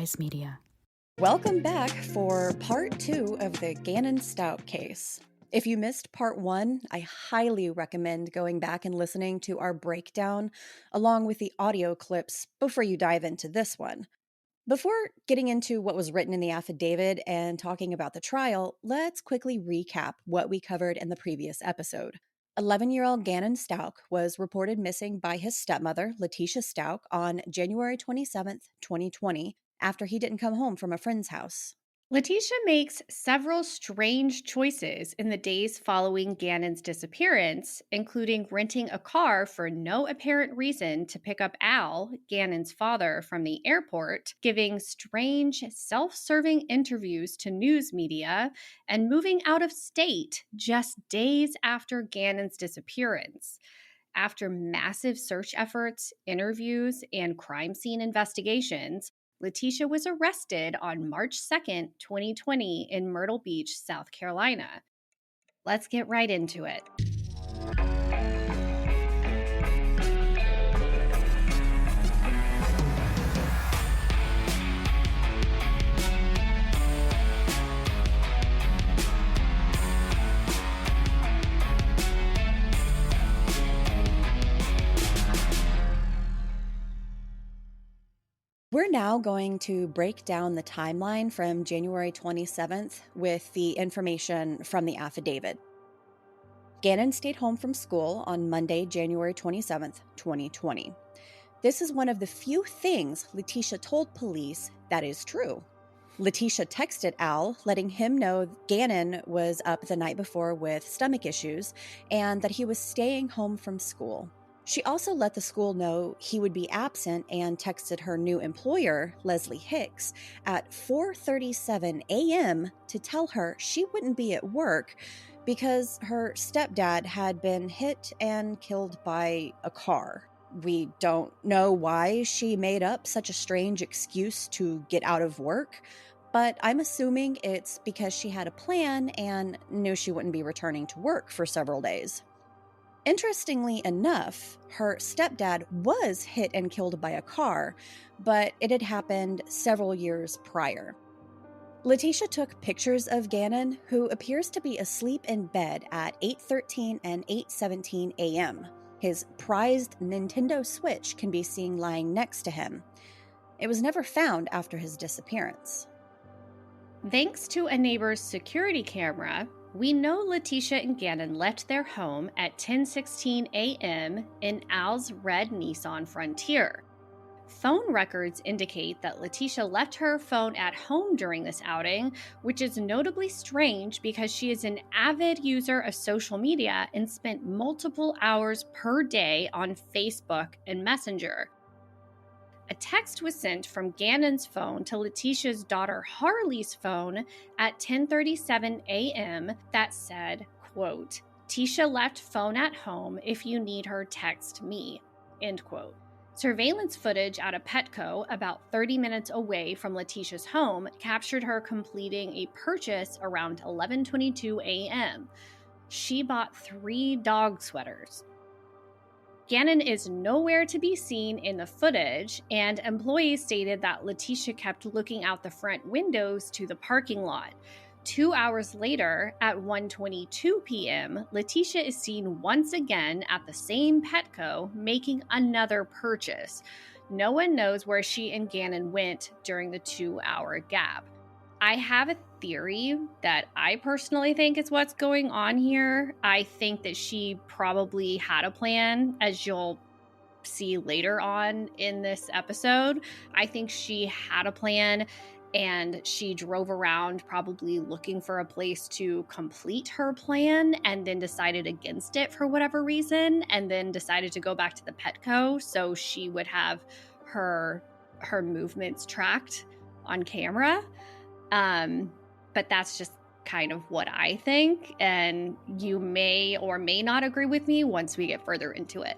Purchase Media. Welcome back for part 2 of the Gannon Stauch case. If you missed part 1, I highly recommend going back and listening to our breakdown along with the audio clips before you dive into this one. Before getting into what was written in the affidavit and talking about the trial, let's quickly recap what we covered in the previous episode. 11-year-old Gannon Stauch was reported missing by his stepmother, Leticia Stauch, on January 27, 2020, after he didn't come home from a friend's house. Letecia makes several strange choices in the days following Gannon's disappearance, including renting a car for no apparent reason to pick up Al, Gannon's father, from the airport, giving strange, self-serving interviews to news media, and moving out of state just days after Gannon's disappearance. After massive search efforts, interviews, and crime scene investigations, Letecia was arrested on March 2nd, 2020 in Myrtle Beach, South Carolina. Let's get right into it. We're now going to break down the timeline from January 27th with the information from the affidavit. Gannon stayed home from school on Monday, January 27th, 2020. This is one of the few things Letecia told police that is true. Letecia texted Al, letting him know Gannon was up the night before with stomach issues and that he was staying home from school. She also let the school know he would be absent and texted her new employer, Leslie Hicks, at 4:37 a.m. to tell her she wouldn't be at work because her stepdad had been hit and killed by a car. We don't know why she made up such a strange excuse to get out of work, but I'm assuming it's because she had a plan and knew she wouldn't be returning to work for several days. Interestingly enough, her stepdad was hit and killed by a car, but it had happened several years prior. Letecia took pictures of Gannon, who appears to be asleep in bed at 8:13 and 8:17 a.m. His prized Nintendo Switch can be seen lying next to him. It was never found after his disappearance. Thanks to a neighbor's security camera, we know Letecia and Gannon left their home at 10:16 a.m. in Al's red Nissan Frontier. Phone records indicate that Letecia left her phone at home during this outing, which is notably strange because she is an avid user of social media and spent multiple hours per day on Facebook and Messenger. A text was sent from Gannon's phone to Leticia's daughter Harley's phone at 10:37 a.m. that said, quote, "Tisha left phone at home. If you need her, text me," end quote. Surveillance footage at a Petco about 30 minutes away from Leticia's home captured her completing a purchase around 11:22 a.m. She bought 3 dog sweaters. Gannon is nowhere to be seen in the footage, and employees stated that Letecia kept looking out the front windows to the parking lot. 2 hours later, at 1:22 p.m., Letecia is seen once again at the same Petco making another purchase. No one knows where she and Gannon went during the 2-hour gap. I have a theory that I personally think is what's going on here. I think that she probably had a plan, as you'll see later on in this episode. I think she had a plan and she drove around probably looking for a place to complete her plan and then decided against it for whatever reason and then decided to go back to the Petco so she would have her movements tracked on camera. But that's just kind of what I think, and you may or may not agree with me once we get further into it.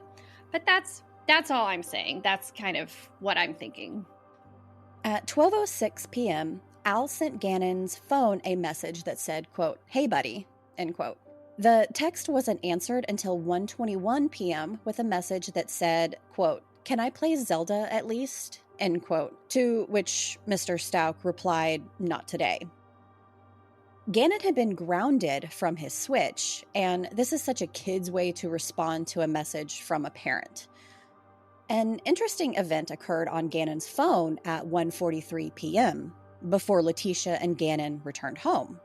But that's all I'm saying. That's kind of what I'm thinking. At 12:06 p.m., Al sent Gannon's phone a message that said, quote, "Hey buddy," end quote. The text wasn't answered until 1:21 p.m. with a message that said, quote, "Can I play Zelda at least?" end quote, to which Mr. Stauch replied, not today. Gannon had been grounded from his switch, and this is such a kid's way to respond to a message from a parent. An interesting event occurred on Gannon's phone at 1:43 p.m., before Leticia and Gannon returned home.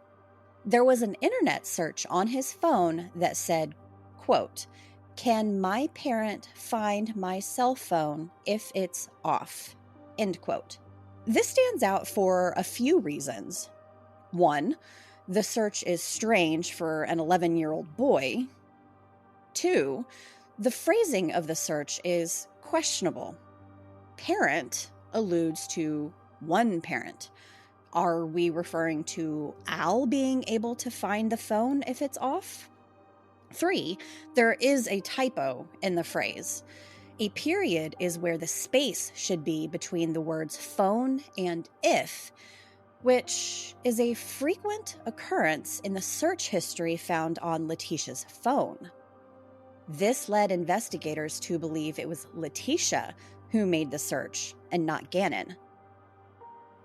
There was an internet search on his phone that said, quote, "Can my parent find my cell phone if it's off?" End quote. This stands out for a few reasons. One, the search is strange for an 11-year-old boy. Two, the phrasing of the search is questionable. Parent alludes to one parent. Are we referring to Al being able to find the phone if it's off? 3, there is a typo in the phrase. A period is where the space should be between the words phone and if, which is a frequent occurrence in the search history found on Leticia's phone. This led investigators to believe it was Letecia who made the search and not Gannon.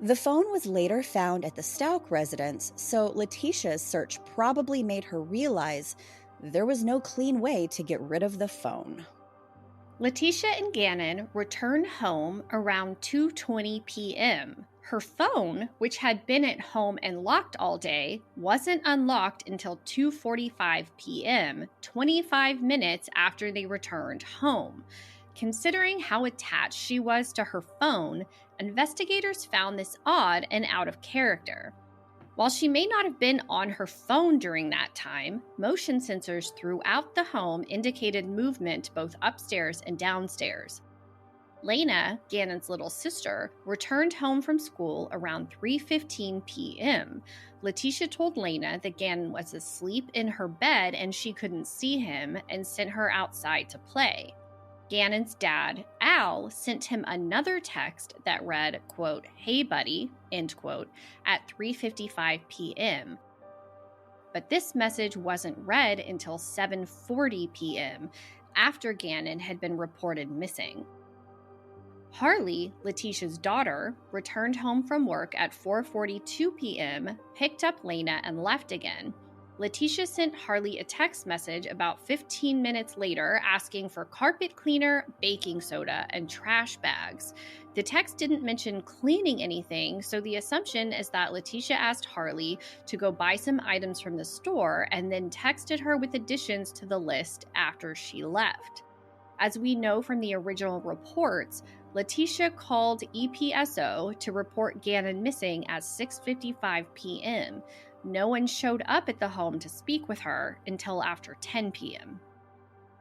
The phone was later found at the Stauch residence, so Leticia's search probably made her realize there was no clean way to get rid of the phone. Letecia and Gannon returned home around 2:20 p.m. Her phone, which had been at home and locked all day, wasn't unlocked until 2:45 p.m., 25 minutes after they returned home. Considering how attached she was to her phone, investigators found this odd and out of character. While she may not have been on her phone during that time, motion sensors throughout the home indicated movement both upstairs and downstairs. Lena, Gannon's little sister, returned home from school around 3:15 p.m. Letecia told Lena that Gannon was asleep in her bed and she couldn't see him and sent her outside to play. Gannon's dad, Al, sent him another text that read, quote, "Hey buddy," end quote, at 3:55 p.m. But this message wasn't read until 7:40 p.m., after Gannon had been reported missing. Harley, Leticia's daughter, returned home from work at 4:42 p.m., picked up Lena, and left again. Letecia sent Harley a text message about 15 minutes later asking for carpet cleaner, baking soda, and trash bags. The text didn't mention cleaning anything, so the assumption is that Letecia asked Harley to go buy some items from the store and then texted her with additions to the list after she left. As we know from the original reports, Letecia called EPSO to report Gannon missing at 6:55 p.m. No one showed up at the home to speak with her until after 10 p.m.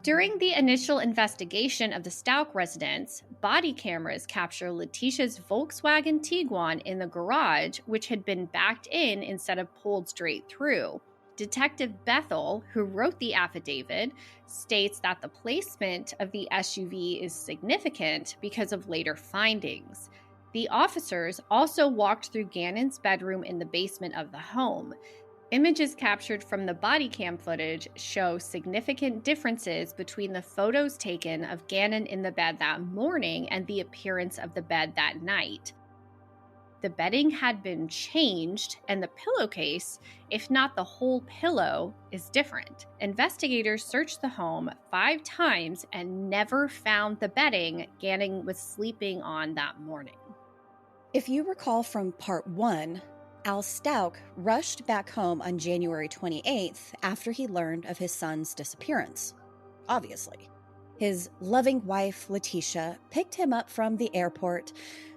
During the initial investigation of the Stauch residence, body cameras capture Leticia's Volkswagen Tiguan in the garage, which had been backed in instead of pulled straight through. Detective Bethel, who wrote the affidavit, states that the placement of the SUV is significant because of later findings. The officers also walked through Gannon's bedroom in the basement of the home. Images captured from the body cam footage show significant differences between the photos taken of Gannon in the bed that morning and the appearance of the bed that night. The bedding had been changed, and the pillowcase, if not the whole pillow, is different. Investigators searched the home 5 times and never found the bedding Gannon was sleeping on that morning. If you recall from part 1, Al Stauch rushed back home on January 28th after he learned of his son's disappearance. Obviously. His loving wife, Letecia, picked him up from the airport,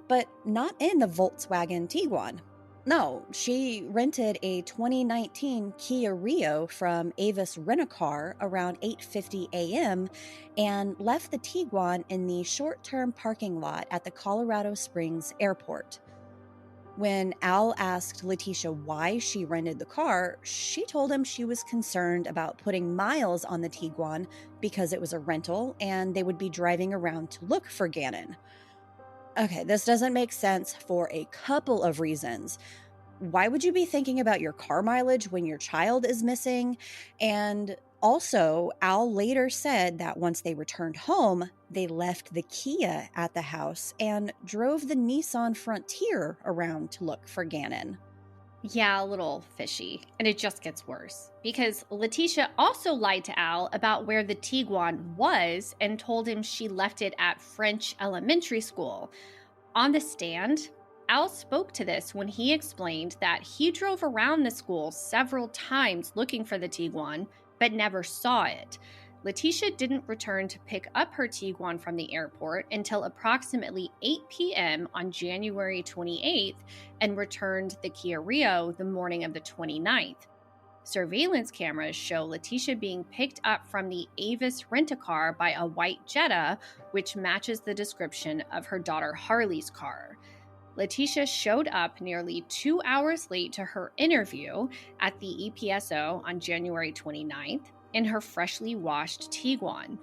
but not in the Volkswagen Tiguan. No, she rented a 2019 Kia Rio from Avis Rent-A-Car around 8:50 a.m. and left the Tiguan in the short-term parking lot at the Colorado Springs airport. When Al asked Letecia why she rented the car, she told him she was concerned about putting miles on the Tiguan because it was a rental and they would be driving around to look for Gannon. Okay, this doesn't make sense for a couple of reasons. Why would you be thinking about your car mileage when your child is missing? And Also, Al later said that once they returned home, they left the Kia at the house and drove the Nissan Frontier around to look for Gannon. Yeah, a little fishy. And it just gets worse because Leticia also lied to Al about where the Tiguan was and told him she left it at French Elementary School. On the stand, Al spoke to this when he explained that he drove around the school several times looking for the Tiguan, but never saw it. Leticia didn't return to pick up her Tiguan from the airport until approximately 8 p.m. on January 28th and returned the Kia Rio the morning of the 29th. Surveillance cameras show Leticia being picked up from the Avis rent-a-car by a white Jetta, which matches the description of her daughter Harley's car. Leticia showed up nearly 2 hours late to her interview at the EPSO on January 29th in her freshly washed Tiguan.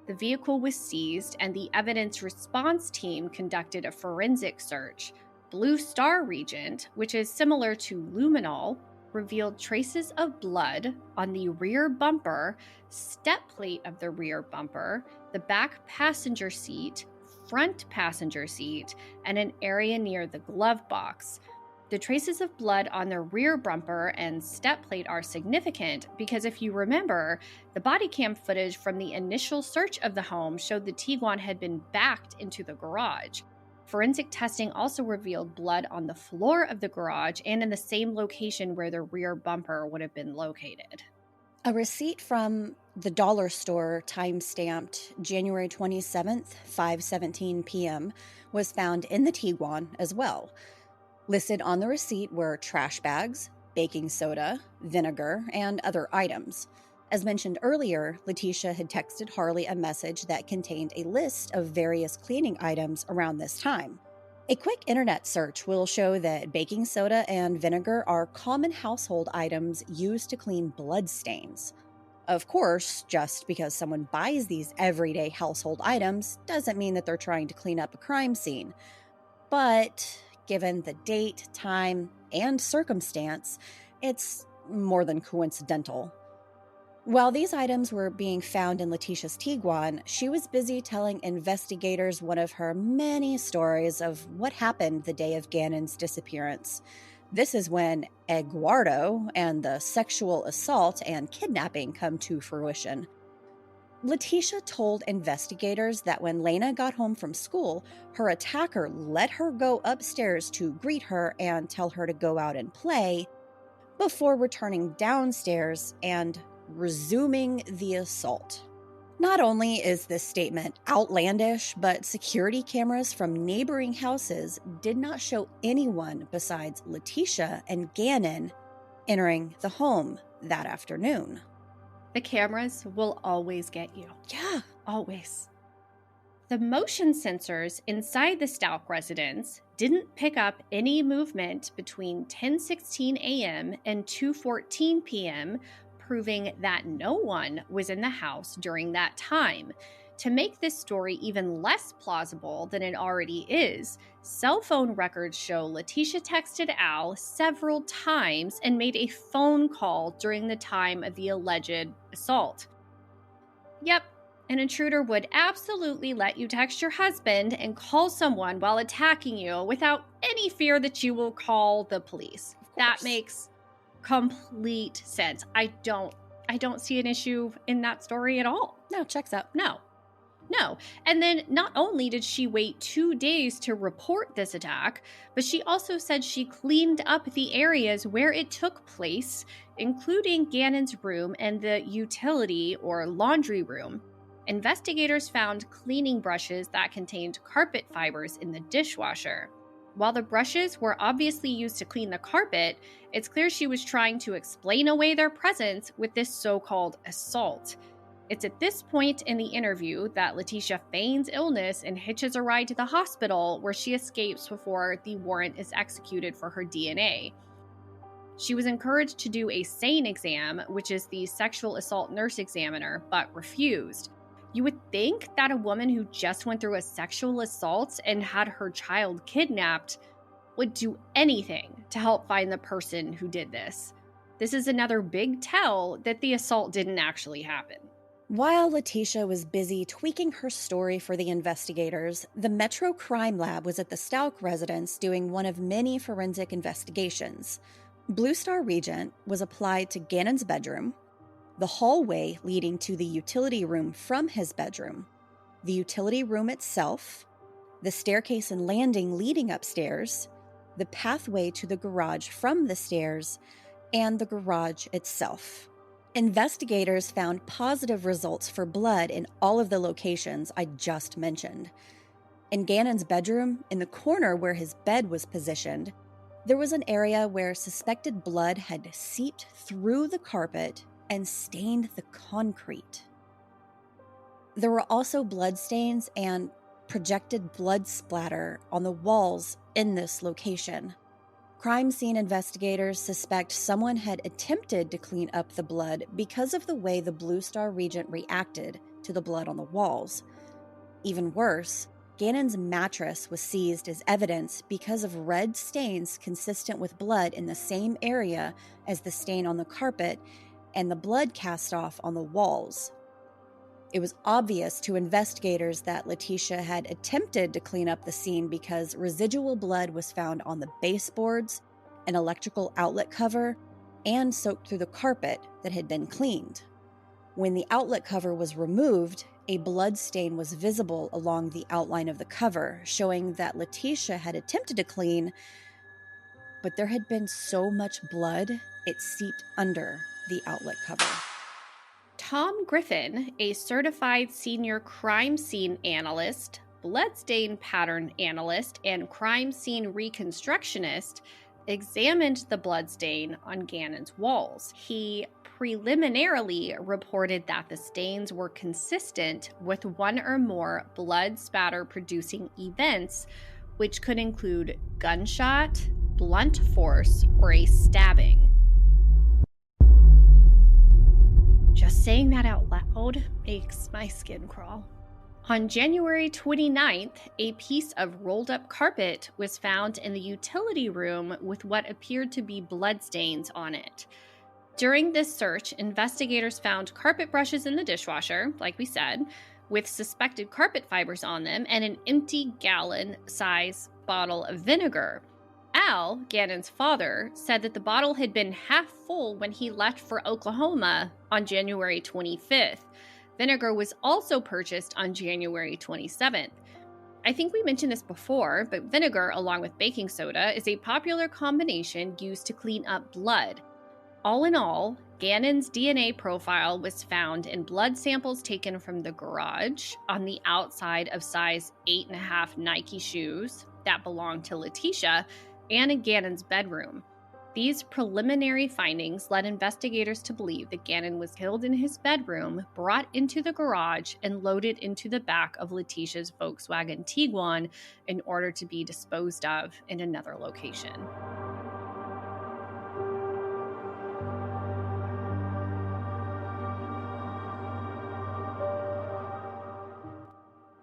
The vehicle was seized and the evidence response team conducted a forensic search. Blue Star Reagent, which is similar to luminol, revealed traces of blood on the rear bumper, step plate of the rear bumper, the back passenger seat, front passenger seat, and an area near the glove box. The traces of blood on the rear bumper and step plate are significant because if you remember, the body cam footage from the initial search of the home showed the Tiguan had been backed into the garage. Forensic testing also revealed blood on the floor of the garage and in the same location where the rear bumper would have been located. A receipt from the dollar store time-stamped January 27th, 5:17 p.m. was found in the Tiguan as well. Listed on the receipt were trash bags, baking soda, vinegar, and other items. As mentioned earlier, Leticia had texted Harley a message that contained a list of various cleaning items around this time. A quick internet search will show that baking soda and vinegar are common household items used to clean blood stains. Of course, just because someone buys these everyday household items doesn't mean that they're trying to clean up a crime scene. But given the date, time, and circumstance, it's more than coincidental. While these items were being found in Leticia's Tiguan, she was busy telling investigators one of her many stories of what happened the day of Gannon's disappearance. This is when Eduardo and the sexual assault and kidnapping come to fruition. Leticia told investigators that when Lena got home from school, her attacker let her go upstairs to greet her and tell her to go out and play, before returning downstairs and resuming the assault. Not only is this statement outlandish, but security cameras from neighboring houses did not show anyone besides Leticia and Gannon entering the home that afternoon. The cameras will always get you. Yeah, always. The motion sensors inside the Stauch residence didn't pick up any movement between 10:16 a.m. and 2:14 p.m., proving that no one was in the house during that time. To make this story even less plausible than it already is, cell phone records show Leticia texted Al several times and made a phone call during the time of the alleged assault. Yep, an intruder would absolutely let you text your husband and call someone while attacking you without any fear that you will call the police. That makes complete sense. I don't see an issue in that story at all. No, checks out. No. And then not only did she wait 2 days to report this attack, but she also said she cleaned up the areas where it took place, including Gannon's room and the utility or laundry room. Investigators found cleaning brushes that contained carpet fibers in the dishwasher. While the brushes were obviously used to clean the carpet, it's clear she was trying to explain away their presence with this so-called assault. It's at this point in the interview that Leticia feigns illness and hitches a ride to the hospital, where she escapes before the warrant is executed for her DNA. She was encouraged to do a SANE exam, which is the sexual assault nurse examiner, but refused. You would think that a woman who just went through a sexual assault and had her child kidnapped would do anything to help find the person who did this. This is another big tell that the assault didn't actually happen. While Letecia was busy tweaking her story for the investigators, the Metro Crime Lab was at the Stauch residence doing one of many forensic investigations. Blue Star Regent was applied to Gannon's bedroom, the hallway leading to the utility room from his bedroom, the utility room itself, the staircase and landing leading upstairs, the pathway to the garage from the stairs, and the garage itself. Investigators found positive results for blood in all of the locations I just mentioned. In Gannon's bedroom, in the corner where his bed was positioned, there was an area where suspected blood had seeped through the carpet and stained the concrete. There were also bloodstains and projected blood splatter on the walls in this location. Crime scene investigators suspect someone had attempted to clean up the blood because of the way the Blue Star Regent reacted to the blood on the walls. Even worse, Gannon's mattress was seized as evidence because of red stains consistent with blood in the same area as the stain on the carpet and the blood cast off on the walls. It was obvious to investigators that Letecia had attempted to clean up the scene because residual blood was found on the baseboards, an electrical outlet cover, and soaked through the carpet that had been cleaned. When the outlet cover was removed, a blood stain was visible along the outline of the cover, showing that Letecia had attempted to clean, but there had been so much blood it seeped under the outlet cover. Tom Griffin, a certified senior crime scene analyst, bloodstain pattern analyst, and crime scene reconstructionist, examined the bloodstain on Gannon's walls. He preliminarily reported that the stains were consistent with one or more blood spatter producing events, which could include gunshot, blunt force, or a stabbing. Just saying that out loud makes my skin crawl. On January 29th, a piece of rolled up carpet was found in the utility room with what appeared to be bloodstains on it. During this search, investigators found carpet brushes in the dishwasher, like we said, with suspected carpet fibers on them and an empty gallon-size bottle of vinegar. Al, Gannon's father, said that the bottle had been half full when he left for Oklahoma on January 25th. Vinegar was also purchased on January 27th. I think we mentioned this before, but vinegar, along with baking soda, is a popular combination used to clean up blood. All in all, Gannon's DNA profile was found in blood samples taken from the garage, on the outside of size 8.5 Nike shoes that belonged to Letecia, and in Gannon's bedroom. These preliminary findings led investigators to believe that Gannon was killed in his bedroom, brought into the garage, and loaded into the back of Leticia's Volkswagen Tiguan in order to be disposed of in another location.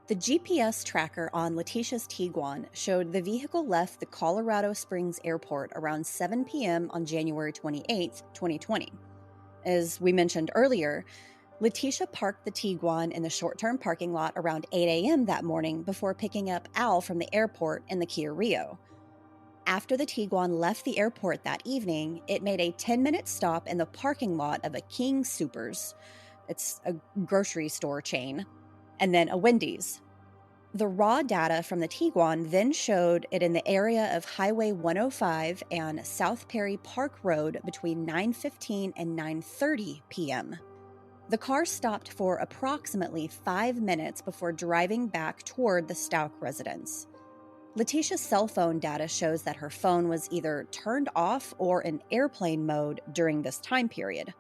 The GPS tracker on Leticia's Tiguan showed the vehicle left the Colorado Springs airport around 7 p.m. on January 28, 2020. As we mentioned earlier, Letecia parked the Tiguan in the short-term parking lot around 8 a.m. that morning before picking up Al from the airport in the Kia Rio. After the Tiguan left the airport that evening, it made a 10-minute stop in the parking lot of a King Soopers. It's a grocery store chain. And then a Wendy's. The raw data from the Tiguan then showed it in the area of Highway 105 and South Perry Park Road between 9:15 and 9:30 p.m. The car stopped for approximately 5 minutes before driving back toward the Stauch residence. Leticia's cell phone data shows that her phone was either turned off or in airplane mode during this time period.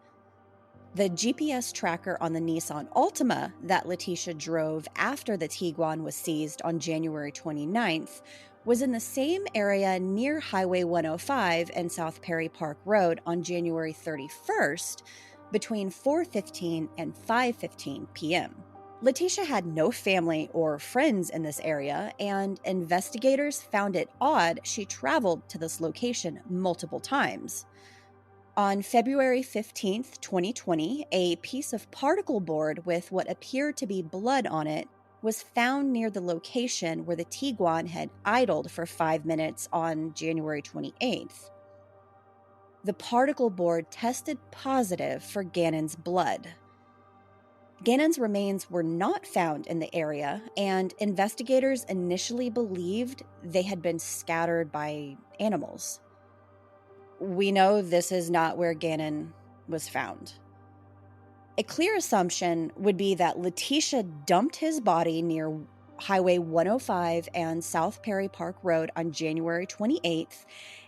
The GPS tracker on the Nissan Altima that Letecia drove after the Tiguan was seized on January 29th was in the same area near Highway 105 and South Perry Park Road on January 31st between 4:15 and 5:15 p.m. Letecia had no family or friends in this area, and investigators found it odd she traveled to this location multiple times. On February 15th, 2020, a piece of particle board with what appeared to be blood on it was found near the location where the Tiguan had idled for 5 minutes on January 28th. The particle board tested positive for Gannon's blood. Gannon's remains were not found in the area, and investigators initially believed they had been scattered by animals. We know this is not where Gannon was found. A clear assumption would be that Letecia dumped his body near Highway 105 and South Perry Park Road on January 28th,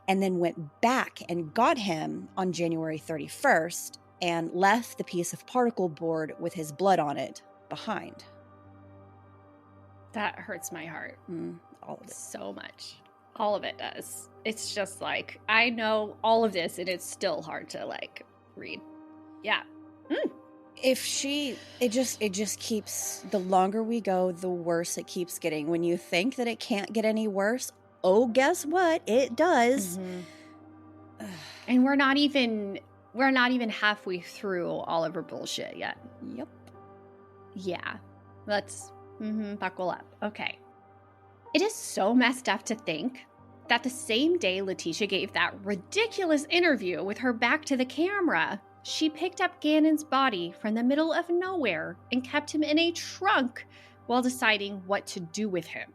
and then went back and got him on January 31st and left the piece of particle board with his blood on it behind. That hurts my heart. All of it. So much. All of it does. It's just like, I know all of this and it's still hard to like read. Yeah. It just keeps, the longer we go, the worse it keeps getting. When you think that it can't get any worse, oh, guess what? It does. Mm-hmm. And we're not even halfway through all of her bullshit yet. Yep. Yeah. Let's buckle up. Okay. It is so messed up to think that the same day Letecia gave that ridiculous interview with her back to the camera, she picked up Gannon's body from the middle of nowhere and kept him in a trunk while deciding what to do with him.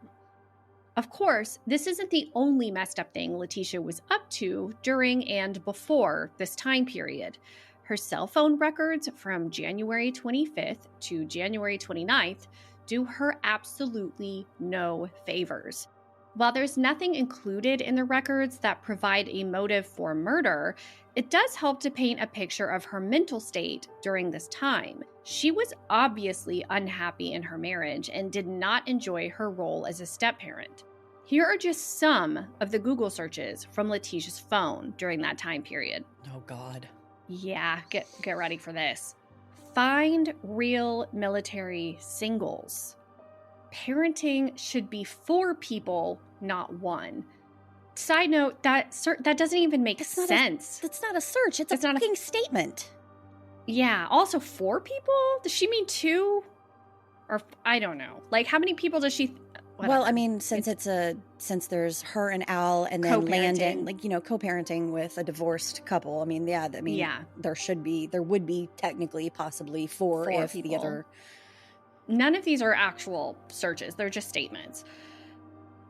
Of course, this isn't the only messed up thing Letecia was up to during and before this time period. Her cell phone records from January 25th to January 29th do her absolutely no favors. While there's nothing included in the records that provide a motive for murder, it does help to paint a picture of her mental state during this time. She was obviously unhappy in her marriage and did not enjoy her role as a step-parent. Here are just some of the Google searches from Leticia's phone during that time period. Oh, God. Yeah, get ready for this. Find real military singles. Parenting should be for people, not one. Side note, that doesn't even make sense. That's not a search. It's a fucking statement. Yeah. Also, 4 people? Does she mean 2? Or I don't know. Like, how many people does she? Well, I mean, since there's her and Al, and then Landon, like, you know, co-parenting with a divorced couple. I mean, there would be technically possibly 4 if people. The other. None of these are actual searches. They're just statements.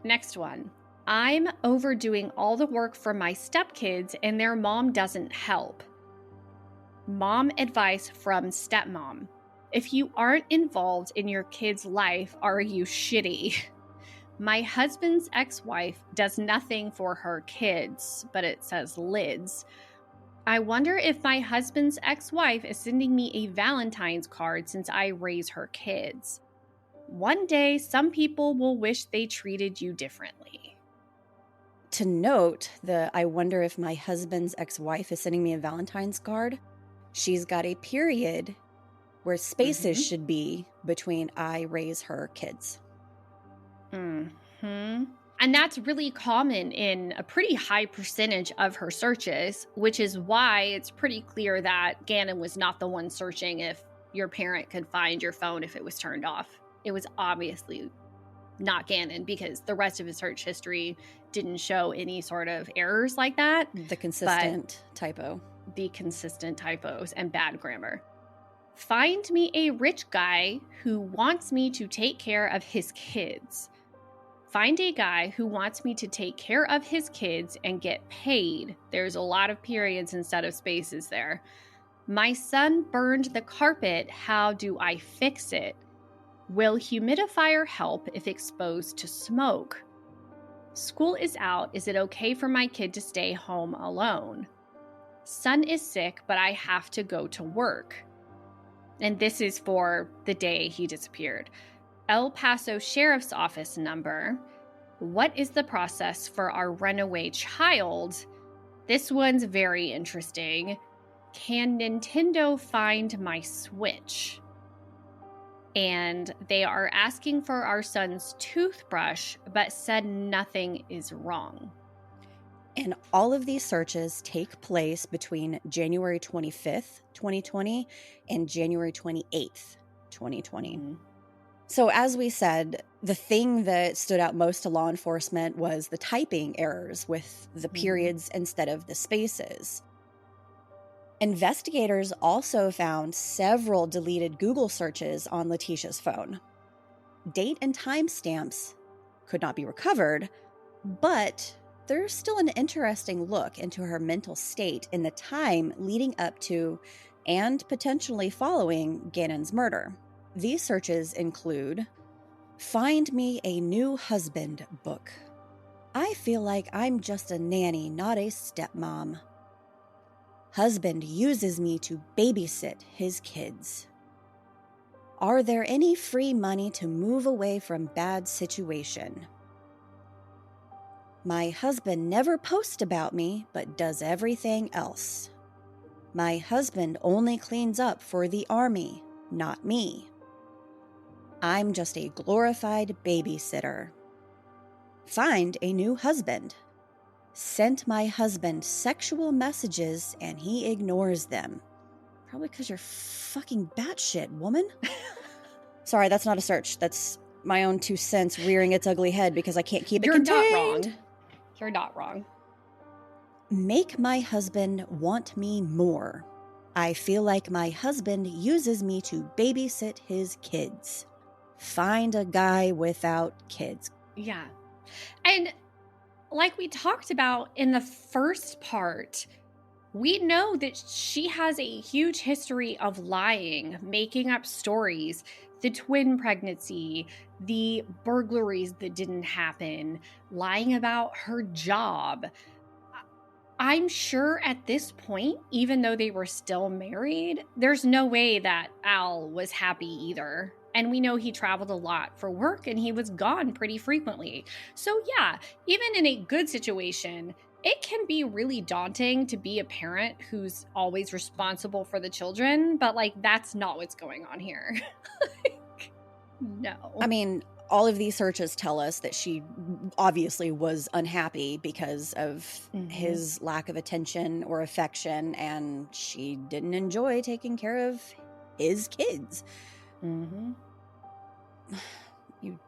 Next one. I'm overdoing all the work for my stepkids and their mom doesn't help. Mom advice from stepmom. If you aren't involved in your kid's life, are you shitty? My husband's ex-wife does nothing for her kids, but it says lids. I wonder if my husband's ex-wife is sending me a Valentine's card since I raise her kids. One day, some people will wish they treated you differently. To note, I wonder if my husband's ex-wife is sending me a Valentine's card. She's got a period where spaces should be between I raise her kids. And that's really common in a pretty high percentage of her searches, which is why it's pretty clear that Gannon was not the one searching if your parent could find your phone if it was turned off. It was obviously not Gannon because the rest of his search history didn't show any sort of errors like that. The consistent typos and bad grammar. Find me a rich guy who wants me to take care of his kids. Find a guy who wants me to take care of his kids and get paid. There's a lot of periods instead of spaces there. My son burned the carpet. How do I fix it? Will humidifier help if exposed to smoke? School is out. Is it okay for my kid to stay home alone? Son is sick, but I have to go to work. And this is for the day he disappeared. El Paso Sheriff's Office number. What is the process for our runaway child? This one's very interesting. Can Nintendo find my Switch? And they are asking for our son's toothbrush, but said nothing is wrong. And all of these searches take place between January 25th, 2020 and January 28th, 2020. Mm-hmm. So as we said, the thing that stood out most to law enforcement was the typing errors with the periods instead of the spaces. Investigators also found several deleted Google searches on Leticia's phone. Date and timestamps could not be recovered, but there's still an interesting look into her mental state in the time leading up to and potentially following Gannon's murder. These searches include Find Me a New Husband book. I feel like I'm just a nanny, not a stepmom. Husband uses me to babysit his kids. Are there any free money to move away from bad situation? My husband never posts about me, but does everything else. My husband only cleans up for the army, not me. I'm just a glorified babysitter. Find a new husband. Sent my husband sexual messages and he ignores them. Probably because you're fucking batshit, woman. Sorry, that's not a search. That's my own 2 cents rearing its ugly head because I can't keep it contained. You're not wrong. You're not wrong. Make my husband want me more. I feel like my husband uses me to babysit his kids. Find a guy without kids. Yeah. And like we talked about in the first part, we know that she has a huge history of lying, making up stories, the twin pregnancy, the burglaries that didn't happen, lying about her job. I'm sure at this point, even though they were still married, there's no way that Al was happy either. And we know he traveled a lot for work and he was gone pretty frequently. So yeah, even in a good situation, it can be really daunting to be a parent who's always responsible for the children, but like that's not what's going on here. Like, no. I mean, all of these searches tell us that she obviously was unhappy because of his lack of attention or affection, and she didn't enjoy taking care of his kids. Mm-hmm. You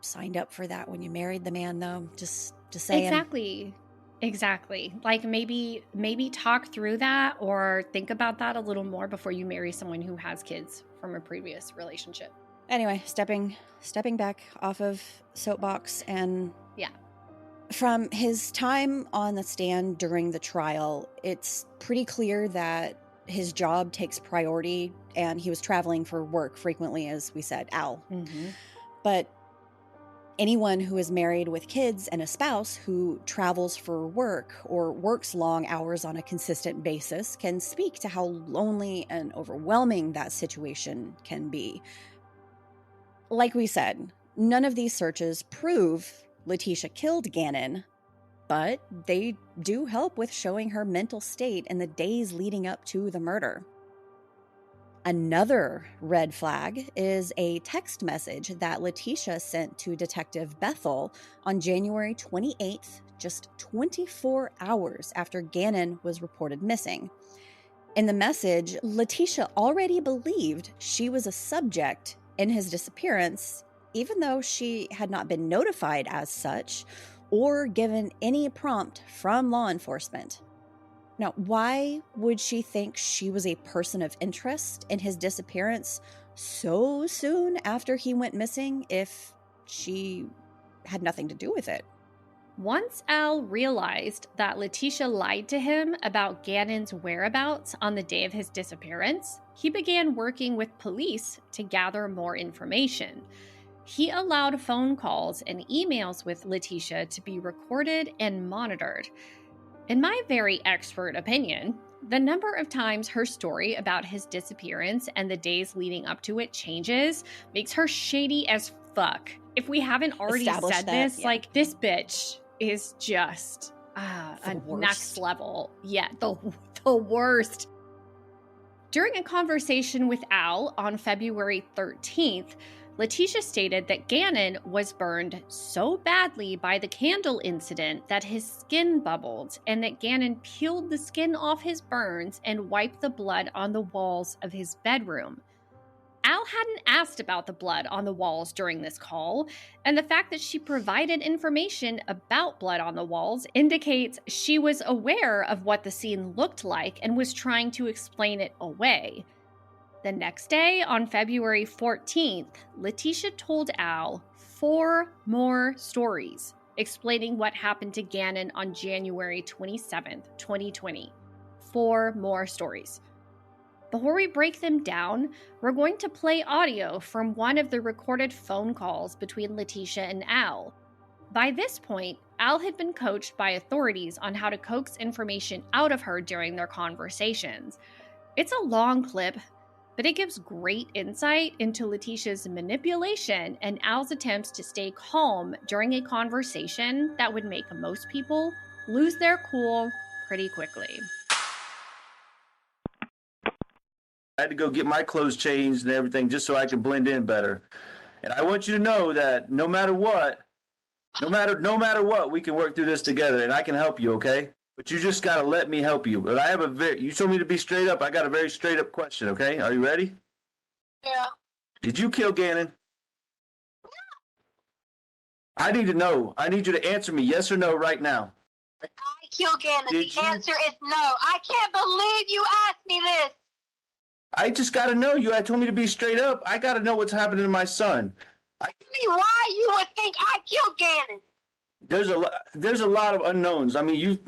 signed up for that when you married the man, though. Just saying. Exactly. Like maybe talk through that or think about that a little more before you marry someone who has kids from a previous relationship. Anyway, stepping back off of soapbox, and from his time on the stand during the trial, it's pretty clear that his job takes priority, and he was traveling for work frequently, as we said, Al. Mm-hmm. But anyone who is married with kids and a spouse who travels for work or works long hours on a consistent basis can speak to how lonely and overwhelming that situation can be. Like we said, none of these searches prove Letecia killed Gannon, but they do help with showing her mental state in the days leading up to the murder. Another red flag is a text message that Letecia sent to Detective Bethel on January 28th, just 24 hours after Gannon was reported missing. In the message, Letecia already believed she was a subject in his disappearance, even though she had not been notified as such or given any prompt from law enforcement. Now, why would she think she was a person of interest in his disappearance so soon after he went missing if she had nothing to do with it? Once Al realized that Letecia lied to him about Gannon's whereabouts on the day of his disappearance, he began working with police to gather more information. He allowed phone calls and emails with Letecia to be recorded and monitored. In my very expert opinion, the number of times her story about his disappearance and the days leading up to it changes makes her shady as fuck. If we haven't already said this, like, this bitch is just a next level. Yeah, the worst. During a conversation with Al on February 13th, Leticia stated that Gannon was burned so badly by the candle incident that his skin bubbled, and that Gannon peeled the skin off his burns and wiped the blood on the walls of his bedroom. Al hadn't asked about the blood on the walls during this call, and the fact that she provided information about blood on the walls indicates she was aware of what the scene looked like and was trying to explain it away. The next day, on February 14th, Leticia told Al 4 more stories explaining what happened to Gannon on January 27th, 2020. 4 more stories. Before we break them down, we're going to play audio from one of the recorded phone calls between Leticia and Al. By this point, Al had been coached by authorities on how to coax information out of her during their conversations. It's a long clip, but it gives great insight into Leticia's manipulation and Al's attempts to stay calm during a conversation that would make most people lose their cool pretty quickly. I had to go get my clothes changed and everything just so I could blend in better. And I want you to know that no matter what, we can work through this together, and I can help you, okay? But you just got to let me help you. But you told me to be straight up. I got a very straight up question, okay? Are you ready? Yeah. Did you kill Gannon? I need to know. I need you to answer me yes or no right now. I killed Gannon. The answer is no. I can't believe you asked me this. I just got to know you. I told me to be straight up. I got to know what's happening to my son. Tell me why you would think I killed Gannon. There's a lot of unknowns. I mean,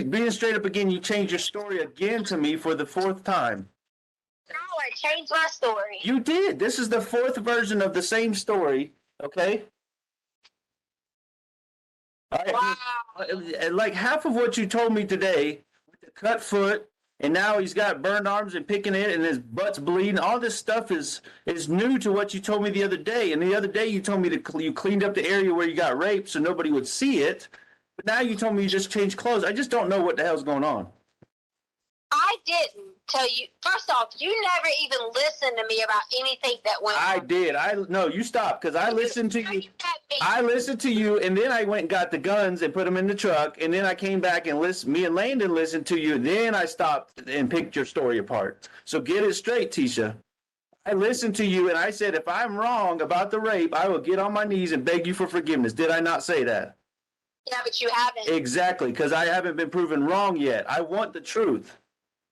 being straight up again, you changed your story again to me for the 4th time. No, I changed my story. You did. This is the 4th version of the same story, okay? Wow. Like half of what you told me today, with the cut foot, and now he's got burned arms and picking it, and his butt's bleeding. All this stuff is new to what you told me the other day. And the other day you told me you cleaned up the area where you got raped so nobody would see it. But now you told me you just changed clothes. I just don't know what the hell's going on. I didn't tell you. First off, you never even listened to me about anything that went on. I did. No, you stopped, because I listened to you. I listened to you, and then I went and got the guns and put them in the truck, and then I came back and me and Landon listened to you, and then I stopped and picked your story apart. So get it straight, Tisha. I listened to you, and I said, if I'm wrong about the rape, I will get on my knees and beg you for forgiveness. Did I not say that? Yeah, but you haven't. Exactly, because I haven't been proven wrong yet. I want the truth.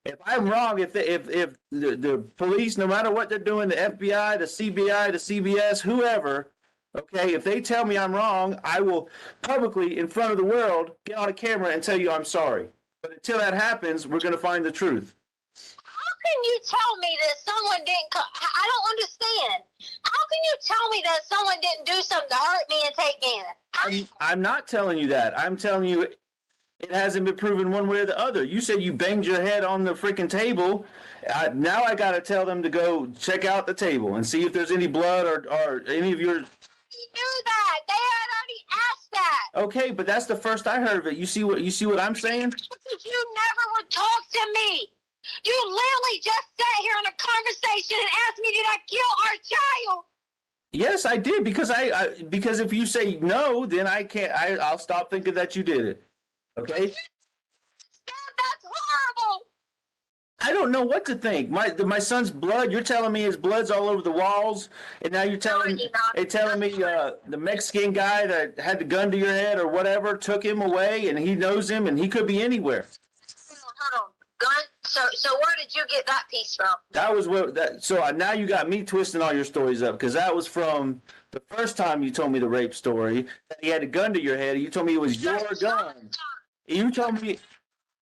If I'm wrong, if the police, no matter what they're doing, the FBI, the CBI, the CBS, whoever, okay, if they tell me I'm wrong, I will publicly, in front of the world, get on a camera and tell you I'm sorry. But until that happens, we're going to find the truth. How can you tell me that someone didn't I don't understand. How can you tell me that someone didn't do something to hurt me and take Gannon? I'm not telling you that. I'm telling you it hasn't been proven one way or the other. You said you banged your head on the freaking table. Now I got to tell them to go check out the table and see if there's any blood or any of your... You knew that. They had already asked that. Okay, but that's the first I heard of it. You see what I'm saying? Because you never would talk to me. You literally just sat here in a conversation and asked me, did I kill our child? Yes, I did, because if you say no, then I'll stop thinking that you did it. Okay? That's horrible. I don't know what to think. My son's blood, you're telling me his blood's all over the walls, and now you're telling me the Mexican guy that had the gun to your head or whatever took him away, and he knows him, and he could be anywhere. Hold on. Gun? So where did you get that piece from? That was so now you got me twisting all your stories up, because that was from the first time you told me the rape story, that he had a gun to your head, and you told me it was your gun. You told me,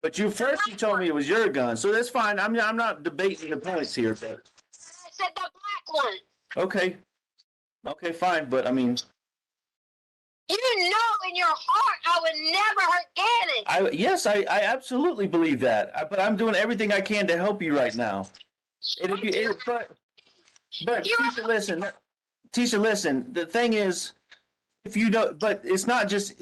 but you told me it was your gun, so that's fine. I'm not debating the points here, but I said the black one. Okay, fine, but I mean, you know in your heart I would never hurt Gannon. Yes, I absolutely believe that, but I'm doing everything I can to help you right now. But Tisha, listen. The thing is, if you don't, but it's not just.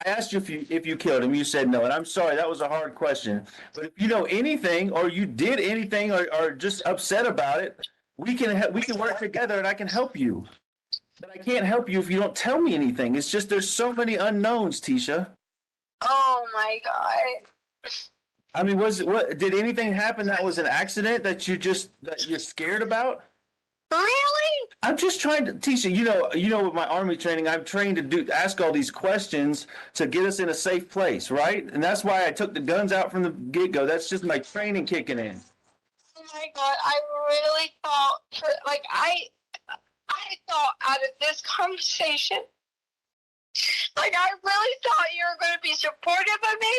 I asked you if you killed him. You said no, and I'm sorry. That was a hard question. But if you know anything, or you did anything, or just upset about it, we can work together and I can help you. But I can't help you if you don't tell me anything. It's just there's so many unknowns, Tisha. Oh my God. I mean, did anything happen that was an accident that you're scared about? Really? I'm just trying to, Tisha, with my Army training, I'm trained to ask all these questions to get us in a safe place, right? And that's why I took the guns out from the get-go. That's just my training kicking in. Oh my God, I really thought, I thought out of this conversation, like I really thought you were going to be supportive of me.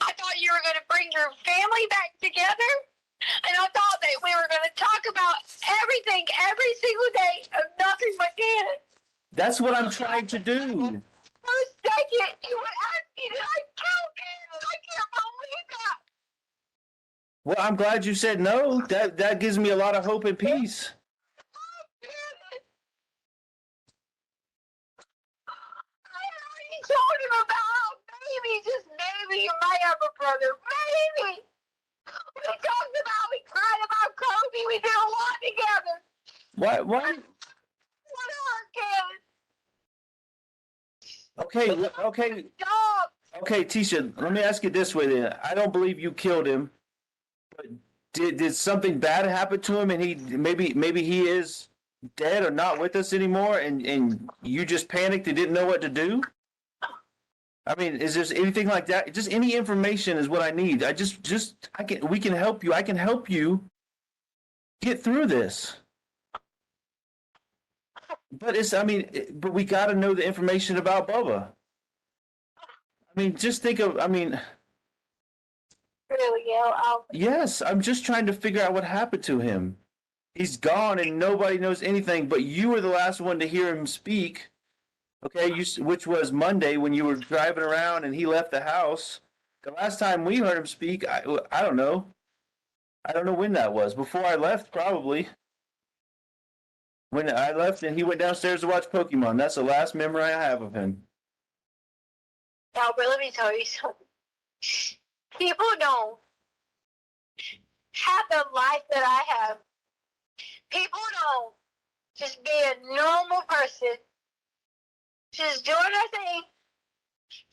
I thought you were going to bring your family back together. And I thought that we were going to talk about everything every single day of nothing but Gannon. That's what I'm trying to do. For a second, you would ask me, did I kill Gannon? I can't believe that. Well, I'm glad you said no. That gives me a lot of hope and peace. I told him about how maybe, just maybe, you might have a brother. Maybe. We talked about, we cried about Kobe. We did a lot together. What? What our kids. Okay, Tisha, let me ask you this way then. I don't believe you killed him, but did something bad happen to him and he maybe he is dead or not with us anymore and you just panicked and didn't know what to do? I mean, is there anything like that? Just any information is what I need. We can help you. I can help you get through this. But but we got to know the information about Bubba. I mean, just think of, Really, yeah. yes, I'm just trying to figure out what happened to him. He's gone and nobody knows anything, but you were the last one to hear him speak. Okay, which was Monday when you were driving around and he left the house. The last time we heard him speak, I don't know. I don't know when that was. Before I left, probably. When I left and he went downstairs to watch Pokemon. That's the last memory I have of him. Albert, let me tell you something. People don't have the life that I have. People don't just be a normal person, just doing their thing,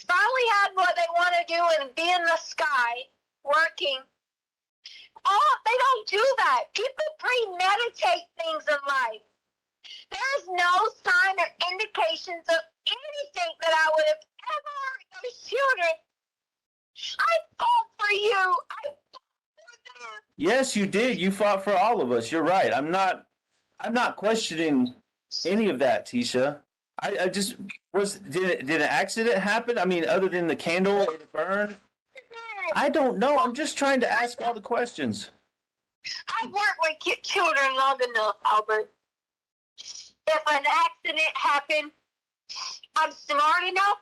finally had what they want to do and be in the sky, working. Oh, they don't do that. People premeditate things in life. There's no sign or indications of anything that I would have ever hurt those children. I fought for you. I fought for them. Yes, you did. You fought for all of us. You're right. I'm not questioning any of that, Tisha. I just did an accident happen? I mean, other than the candle or the burn? I don't know. I'm just trying to ask all the questions. I've worked with children long enough, Albert. If an accident happened, I'm smart enough.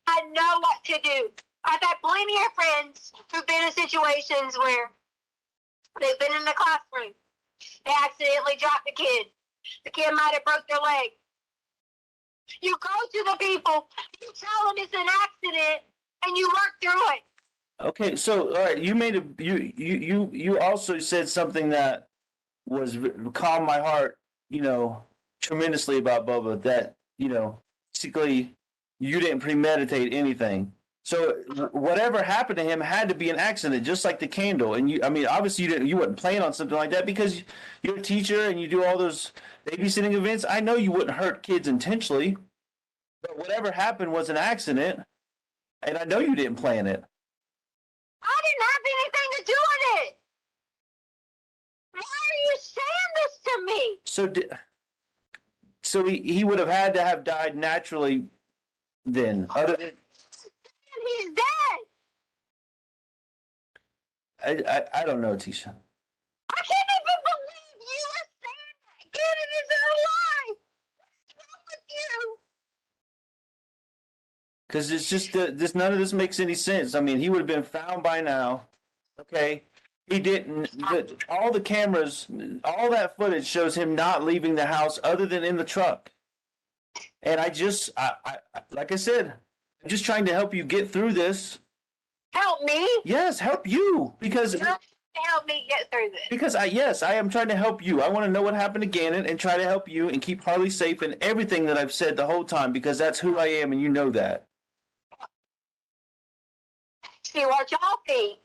I know what to do. I've had plenty of friends who've been in situations where they've been in the classroom. They accidentally dropped the kid. The kid might have broke their leg. You go to the people, you tell them it's an accident, and you work through it. Okay, so all right, you also said something that was calmed my heart, tremendously about Bubba. That basically you didn't premeditate anything. So whatever happened to him had to be an accident, just like the candle. And obviously you wouldn't plan on something like that because you're a teacher and you do all those babysitting events. I know you wouldn't hurt kids intentionally, but whatever happened was an accident, and I know you didn't plan it. I didn't have anything to do with it. Why are you saying this to me? So he would have had to have died naturally then. Other than he's dead. I don't know, Tisha. I can't even believe you are saying that. Gannon isn't alive. What's wrong with you? Because it's just none of this makes any sense. I mean, he would have been found by now. Okay, he didn't. All the cameras, all that footage shows him not leaving the house, other than in the truck. And I like I said, I'm just trying to help you get through this. Help me? Yes, help you, because help me get through this. Because I am trying to help you. I want to know what happened to Gannon and try to help you and keep Harley safe in everything that I've said the whole time, because that's who I am and you know that. See what y'all think.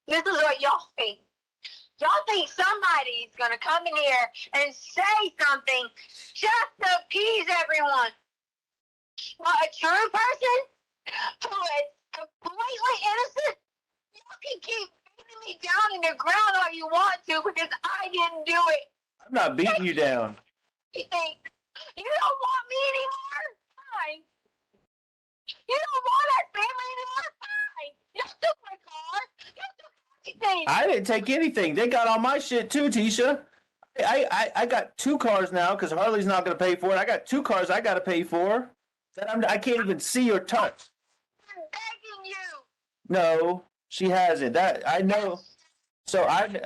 This is what y'all think. Y'all think somebody's gonna come in here and say something just to appease everyone. But a true person who is completely innocent, you can keep beating me down in the ground all you want to, because I didn't do it. I'm not beating you down. You think you don't want me anymore? Fine. You don't want our family anymore? Fine. You took my car. You took everything. I didn't take anything. They got all my shit too, Tisha. I got 2 cars now because Harley's not going to pay for it. I got 2 cars I got to pay for that I can't even see or touch. I'm begging you. No, she hasn't. That I know. So Every day,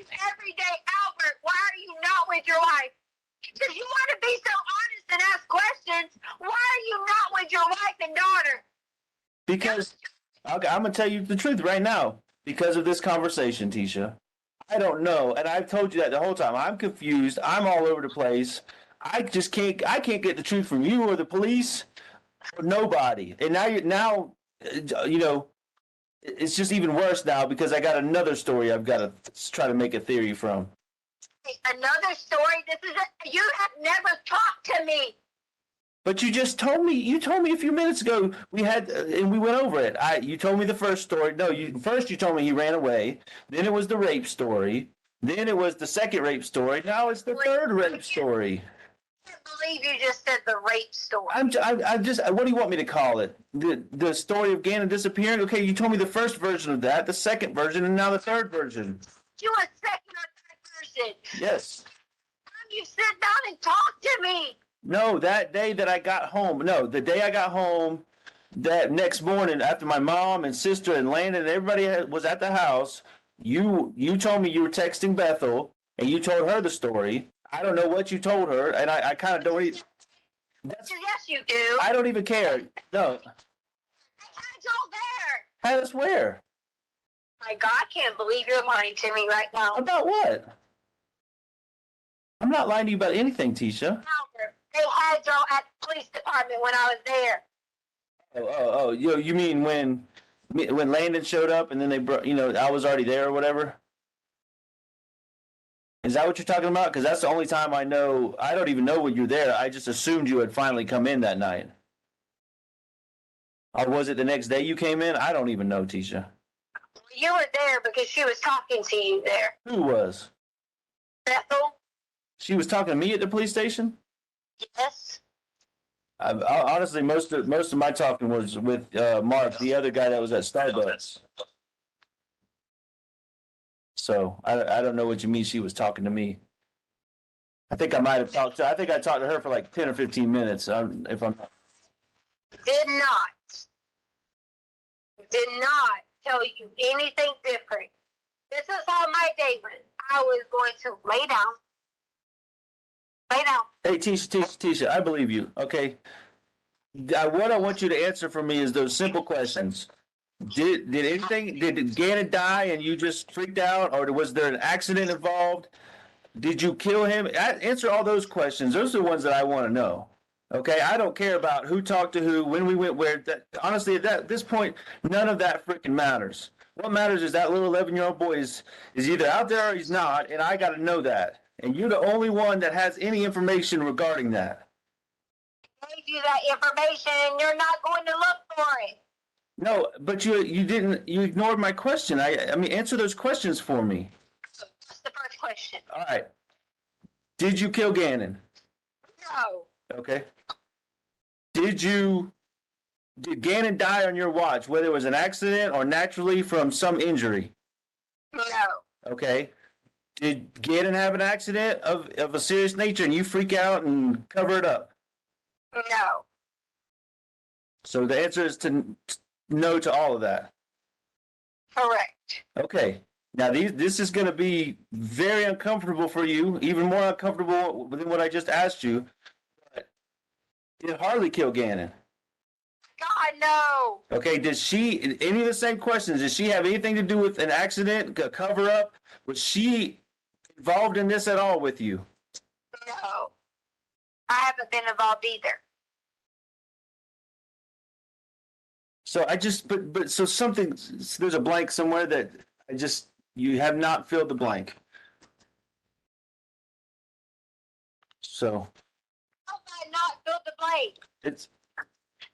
Albert, why are you not with your wife? Because you want to be so honest and ask questions. Why are you not with your wife and daughter? because okay, I'm going to tell you the truth right now. Because of this conversation, Tisha, I don't know, and I've told you that the whole time. I'm confused. I'm all over the place. I can't get the truth from you or the police or nobody. And now it's just even worse now because I got another story I've got to try to make a theory from. Another story? You have never talked to me. But you just told me. You told me a few minutes ago and we went over it. You told me the first story. No, first you told me he ran away. Then it was the rape story. Then it was the second rape story. Now it's the third rape story. I can't believe you just said the rape story. I'm just. What do you want me to call it? The story of Gannon disappearing. Okay, you told me the first version of that, the second version, and now the third version. You a second or third version? Yes. You sit down and talk to me. No, that day that I got home. No, the day I got home, that next morning after my mom and sister and Landon and everybody was at the house, you told me you were texting Bethel and you told her the story. I don't know what you told her, and I kind of don't even. Yes, you do. I don't even care. No. I had y'all there. Had us where? My God, I can't believe you're lying to me right now. About what? I'm not lying to you about anything, Tisha. Albert, they had y'all at the police department when I was there. Oh, you mean when Landon showed up and then they brought, I was already there or whatever? Is that what you're talking about? Because that's the only time I know. I don't even know when you're there. I just assumed you had finally come in that night. Or was it the next day you came in? I don't even know, Tisha. You were there because she was talking to you there. Who was? Bethel? She was talking to me at the police station? Yes. Honestly, most of my talking was with Mark, the other guy that was at Starbucks. So I don't know what you mean she was talking to me. I think I might have talked to. I think I talked to her for like 10 or 15 minutes. If I'm Did not tell you anything different. This is how my day went. I was going to lay down. Hey, Tisha, I believe you. Okay. What I want you to answer for me is those simple questions. Did Gannon die and you just freaked out, or was there an accident involved? Did you kill him? Answer all those questions. Those are the ones that I want to know. Okay, I don't care about who talked to who, when we went where. Honestly, at this point, none of that freaking matters. What matters is that little 11-year-old boy is either out there or he's not, and I got to know that. And you're the only one that has any information regarding that. I gave you that information, and you're not going to look for it. No, but you didn't. You ignored my question. I mean, answer those questions for me. What's the first question? All right. Did you kill Gannon? No. Okay. Did Gannon die on your watch, whether it was an accident or naturally from some injury? No. Okay. Did Gannon have an accident of a serious nature and you freak out and cover it up? No. So the answer is no to all of that. Correct. Okay. Now this is going to be very uncomfortable for you, even more uncomfortable than what I just asked you. Did Harley kill Gannon? God, know. Okay, did she, any of the same questions, did she have anything to do with an accident, a cover up? Was she involved in this at all with you? No. I haven't been involved either. So so something, there's a blank somewhere that you have not filled the blank. So. How have I not filled the blank?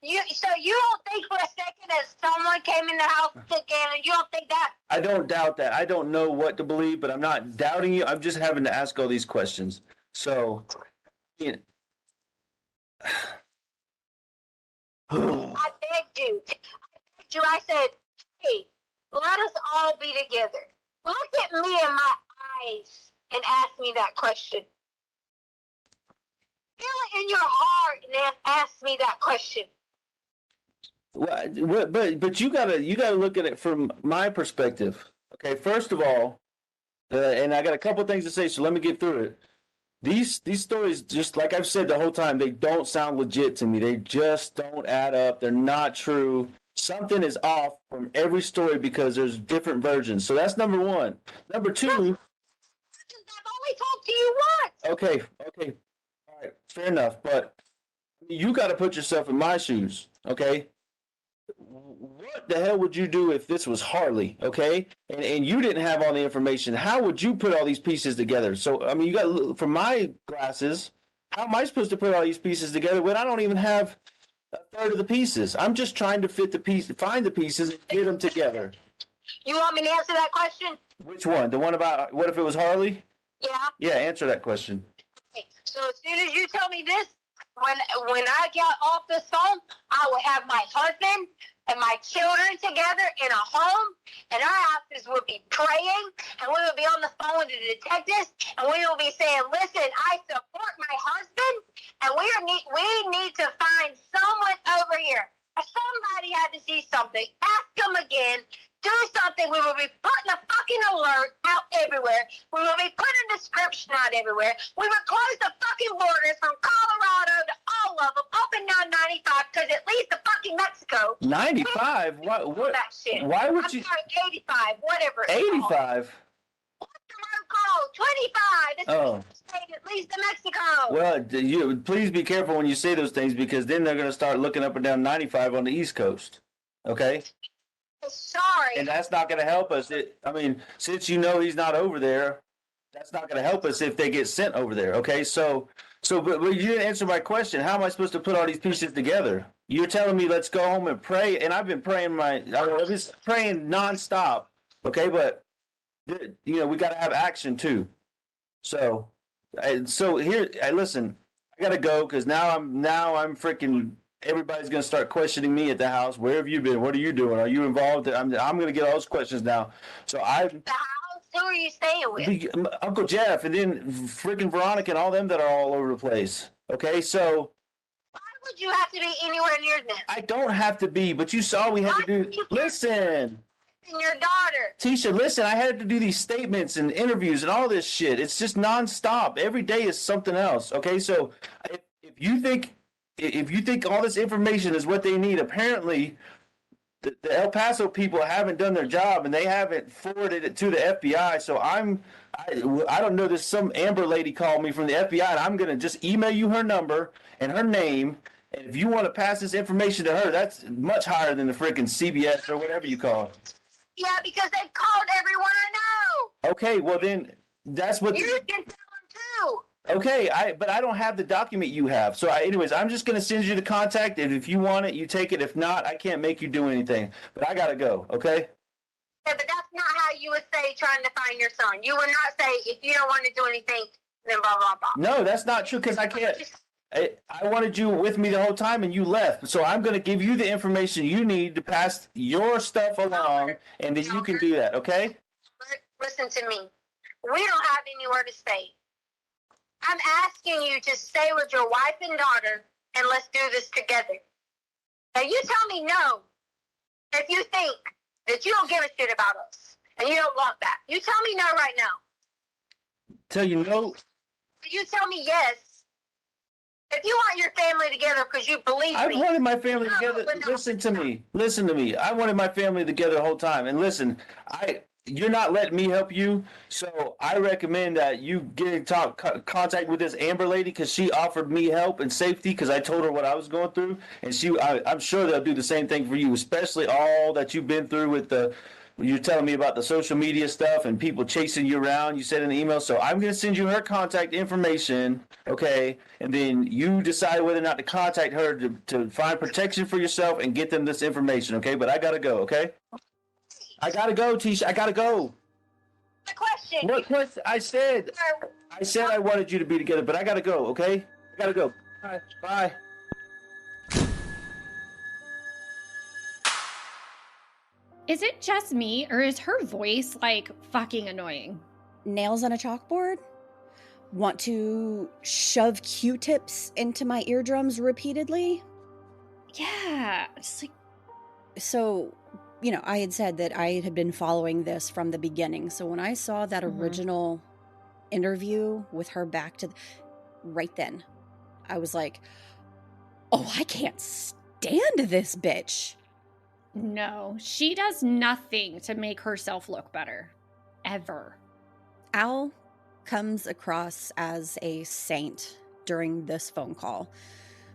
So you don't think for a second that someone came in the house and you don't think that? I don't doubt that. I don't know what to believe, but I'm not doubting you. I'm just having to ask all these questions. So, I begged you. I said, hey, let us all be together. Look at me in my eyes and ask me that question. Feel it in your heart and ask me that question. well, but you gotta look at it from my perspective. Okay, first of all, and I got a couple things to say, so let me get through it. These stories, just like I've said the whole time, they don't sound legit to me. They just don't add up. They're not true. Something is off from every story because there's different versions. So that's number one. Number two. I've only talked to you once. Okay. All right. Fair enough. But you got to put yourself in my shoes. Okay. What the hell would you do if this was Harley? Okay. And you didn't have all the information. How would you put all these pieces together? So, I mean, you got, from my glasses, how am I supposed to put all these pieces together when I don't even have a third of the pieces? I'm just trying to find the pieces and get them together. You want me to answer that question? Which one? The one about what if it was Harley? Yeah. Yeah, answer that question. Okay. So as soon as you tell me this, when I got off this phone, I will have my husband and my children together in a home, and our houses will be praying, and we will be on the phone with the detectives, and we will be saying, listen, I support my husband, and we need to find someone over here. Somebody had to see something. Ask them again. Do something. We will be putting a fucking alert out everywhere. We will be putting a description out everywhere. We will close the fucking borders from Colorado to all of them, up and down 95, because it leads to fucking Mexico. 95? What? That shit. Why would I'm you? sorry, 85, whatever. 85? What's the road called? 25. It's Oh. state that leads to Mexico. Well, you please be careful when you say those things, because then they're going to start looking up and down 95 on the East Coast. Okay? Sorry. And that's not going to help us. I mean, since you know he's not over there, that's not going to help us if they get sent over there. Okay, but you didn't answer my question. How am I supposed to put all these pieces together? You're telling me let's go home and pray, and I've been praying I've been praying nonstop. Okay, but we got to have action too. So here, listen. I got to go because now I'm freaking. Everybody's going to start questioning me at the house. Where have you been? What are you doing? Are you involved? I'm going to get all those questions now. So the house? Who are you staying with? Uncle Jeff, and then freaking Veronica and all them that are all over the place. Okay, so. Why would you have to be anywhere near them? I don't have to be, but you saw we had to do. Listen. And your daughter. Tisha, listen, I had to do these statements and interviews and all this shit. It's just nonstop. Every day is something else. Okay, so if you think all this information is what they need, apparently the El Paso people haven't done their job and they haven't forwarded it to the FBI. So I don't know. There's some Amber lady called me from the FBI, and I'm gonna just email you her number and her name. And if you want to pass this information to her, that's much higher than the freaking CBS or whatever you call it. Yeah, because they've called everyone I know. Okay, well then that's what. You can tell them too. Okay, but I don't have the document you have. So anyways, I'm just going to send you the contact, and if you want it, you take it. If not, I can't make you do anything. But I got to go, okay? Yeah, but that's not how you would say trying to find your son. You would not say, if you don't want to do anything, then blah, blah, blah. No, that's not true, because I can't. I wanted you with me the whole time, and you left. So I'm going to give you the information you need to pass your stuff along, and then you can do that, okay? Listen to me. We don't have anywhere to stay. I'm asking you to stay with your wife and daughter, and let's do this together. Now, you tell me no if you think that you don't give a shit about us, and you don't want that. You tell me no right now. Tell you no? You tell me yes If you want your family together because you believe I me. wanted my family No, together. but no. Listen to me. Listen to me. I wanted my family together the whole time. And listen, you're not letting me help you, so I recommend that you get in contact with this Amber lady because she offered me help and safety because I told her what I was going through, and I'm sure they'll do the same thing for you, especially all that you've been through with the. You're telling me about the social media stuff and people chasing you around. You said in the email, so I'm going to send you her contact information, okay? And then you decide whether or not to contact her to find protection for yourself and get them this information, okay? But I gotta go, okay? I gotta go, Tisha. I gotta go. The question. What question? I said I wanted you to be together, but I gotta go, okay? I gotta go. Bye. Bye. Is it just me, or is her voice, like, fucking annoying? Nails on a chalkboard? Want to shove Q-tips into my eardrums repeatedly? Yeah, it's like... So, I had said that I had been following this from the beginning. So when I saw that original interview with her back to... right then, I was like, oh, I can't stand this bitch. No, she does nothing to make herself look better. Ever. Al comes across as a saint during this phone call.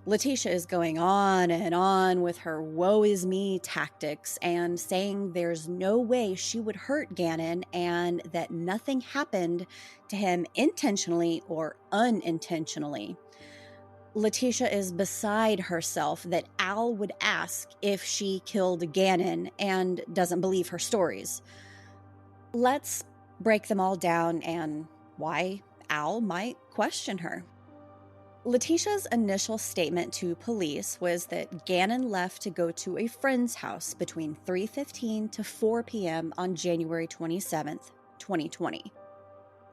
Letecia is going on and on with her woe is me tactics and saying there's no way she would hurt Gannon and that nothing happened to him intentionally or unintentionally. Letecia is beside herself that Al would ask if she killed Gannon and doesn't believe her stories. Let's break them all down and why Al might question her. Leticia's initial statement to police was that Gannon left to go to a friend's house between 3:15 to 4 p.m. on January 27th, 2020.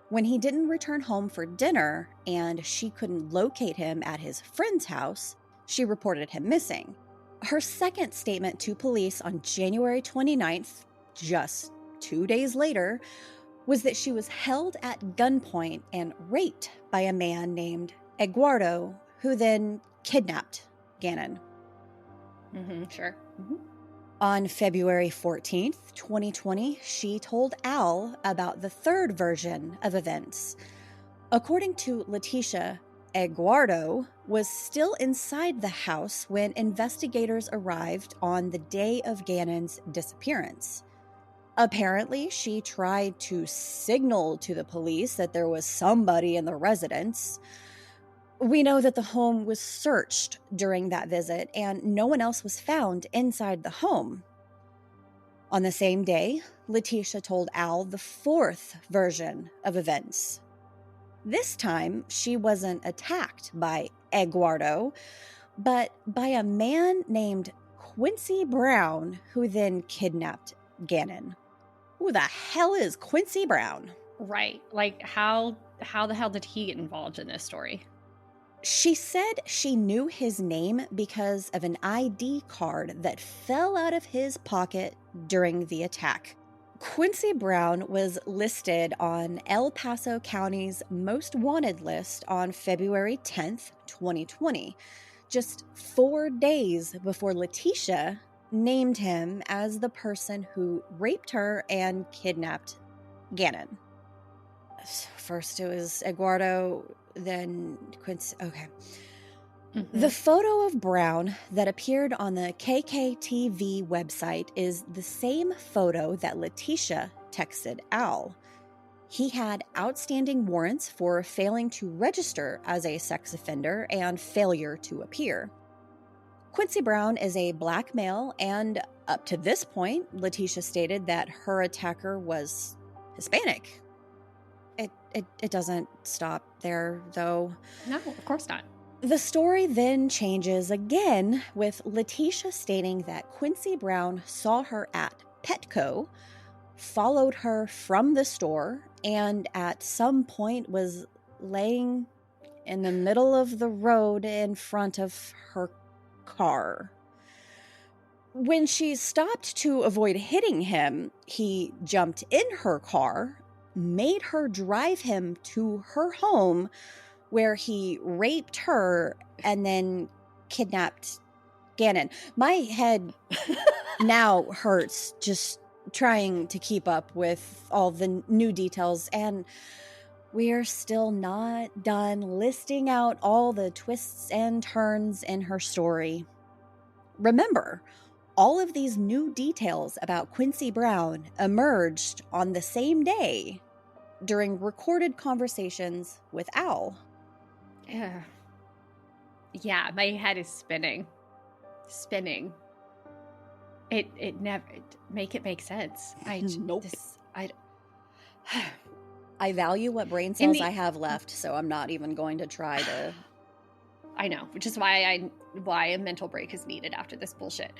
When he didn't return home for dinner and she couldn't locate him at his friend's house, she reported him missing. Her second statement to police on January 29th, just 2 days later, was that she was held at gunpoint and raped by a man named Eduardo, who then kidnapped Gannon. Sure. On February 14th, 2020, she told Al about the third version of events. According to Letecia, Eduardo was still inside the house when investigators arrived on the day of Gannon's disappearance. Apparently, she tried to signal to the police that there was somebody in the residence. We know that the home was searched during that visit and no one else was found inside the home. On the same day, Letecia told Al the fourth version of events. This time, she wasn't attacked by Eduardo, but by a man named Quincy Brown, who then kidnapped Gannon. Who the hell is Quincy Brown? Right. Like, how the hell did he get involved in this story? She said she knew his name because of an ID card that fell out of his pocket during the attack. Quincy Brown was listed on El Paso County's most wanted list on February 10th, 2020, just 4 days before Letecia named him as the person who raped her and kidnapped Gannon. First it was Eduardo, then Quincy. Okay. The photo of Brown that appeared on the KKTV website is the same photo that Letecia texted Al. He had outstanding warrants for failing to register as a sex offender and failure to appear. Quincy Brown is a black male, and up to this point, Letecia stated that her attacker was Hispanic. It doesn't stop there, though. No, of course not. The story then changes again, with Letecia stating that Quincy Brown saw her at Petco, followed her from the store, and at some point was laying in the middle of the road in front of her car. When she stopped to avoid hitting him, he jumped in her car, made her drive him to her home, where he raped her and then kidnapped Gannon. My head now hurts just trying to keep up with all the new details, and we're still not done listing out all the twists and turns in her story. Remember, all of these new details about Quincy Brown emerged on the same day during recorded conversations with Al. Yeah, my head is spinning. It never make it make sense. Nope. I value what brain cells I have left, so I'm not even going to try to. I know, which is why a mental break is needed after this bullshit.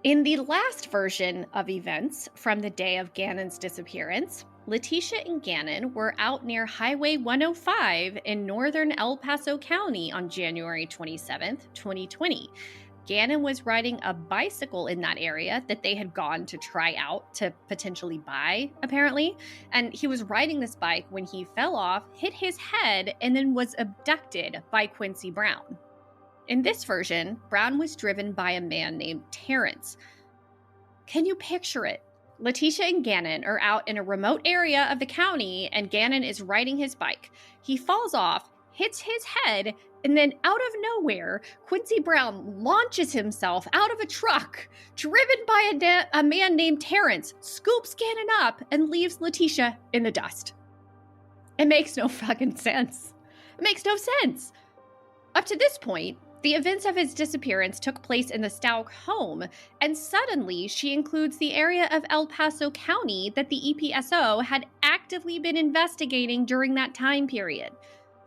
In the last version of events from the day of Gannon's disappearance, Leticia and Gannon were out near Highway 105 in northern El Paso County on January 27th, 2020. Gannon was riding a bicycle in that area that they had gone to try out to potentially buy, apparently. And he was riding this bike when he fell off, hit his head, and then was abducted by Quincy Brown. In this version, Brown was driven by a man named Terrence. Can you picture it? Leticia and Gannon are out in a remote area of the county, and Gannon is riding his bike. He falls off, hits his head, and then out of nowhere, Quincy Brown launches himself out of a truck, driven by a man named Terrence, scoops Gannon up, and leaves Leticia in the dust. It makes no fucking sense. It makes no sense. Up to this point, the events of his disappearance took place in the Stauch home, and suddenly she includes the area of El Paso County that the EPSO had actively been investigating during that time period.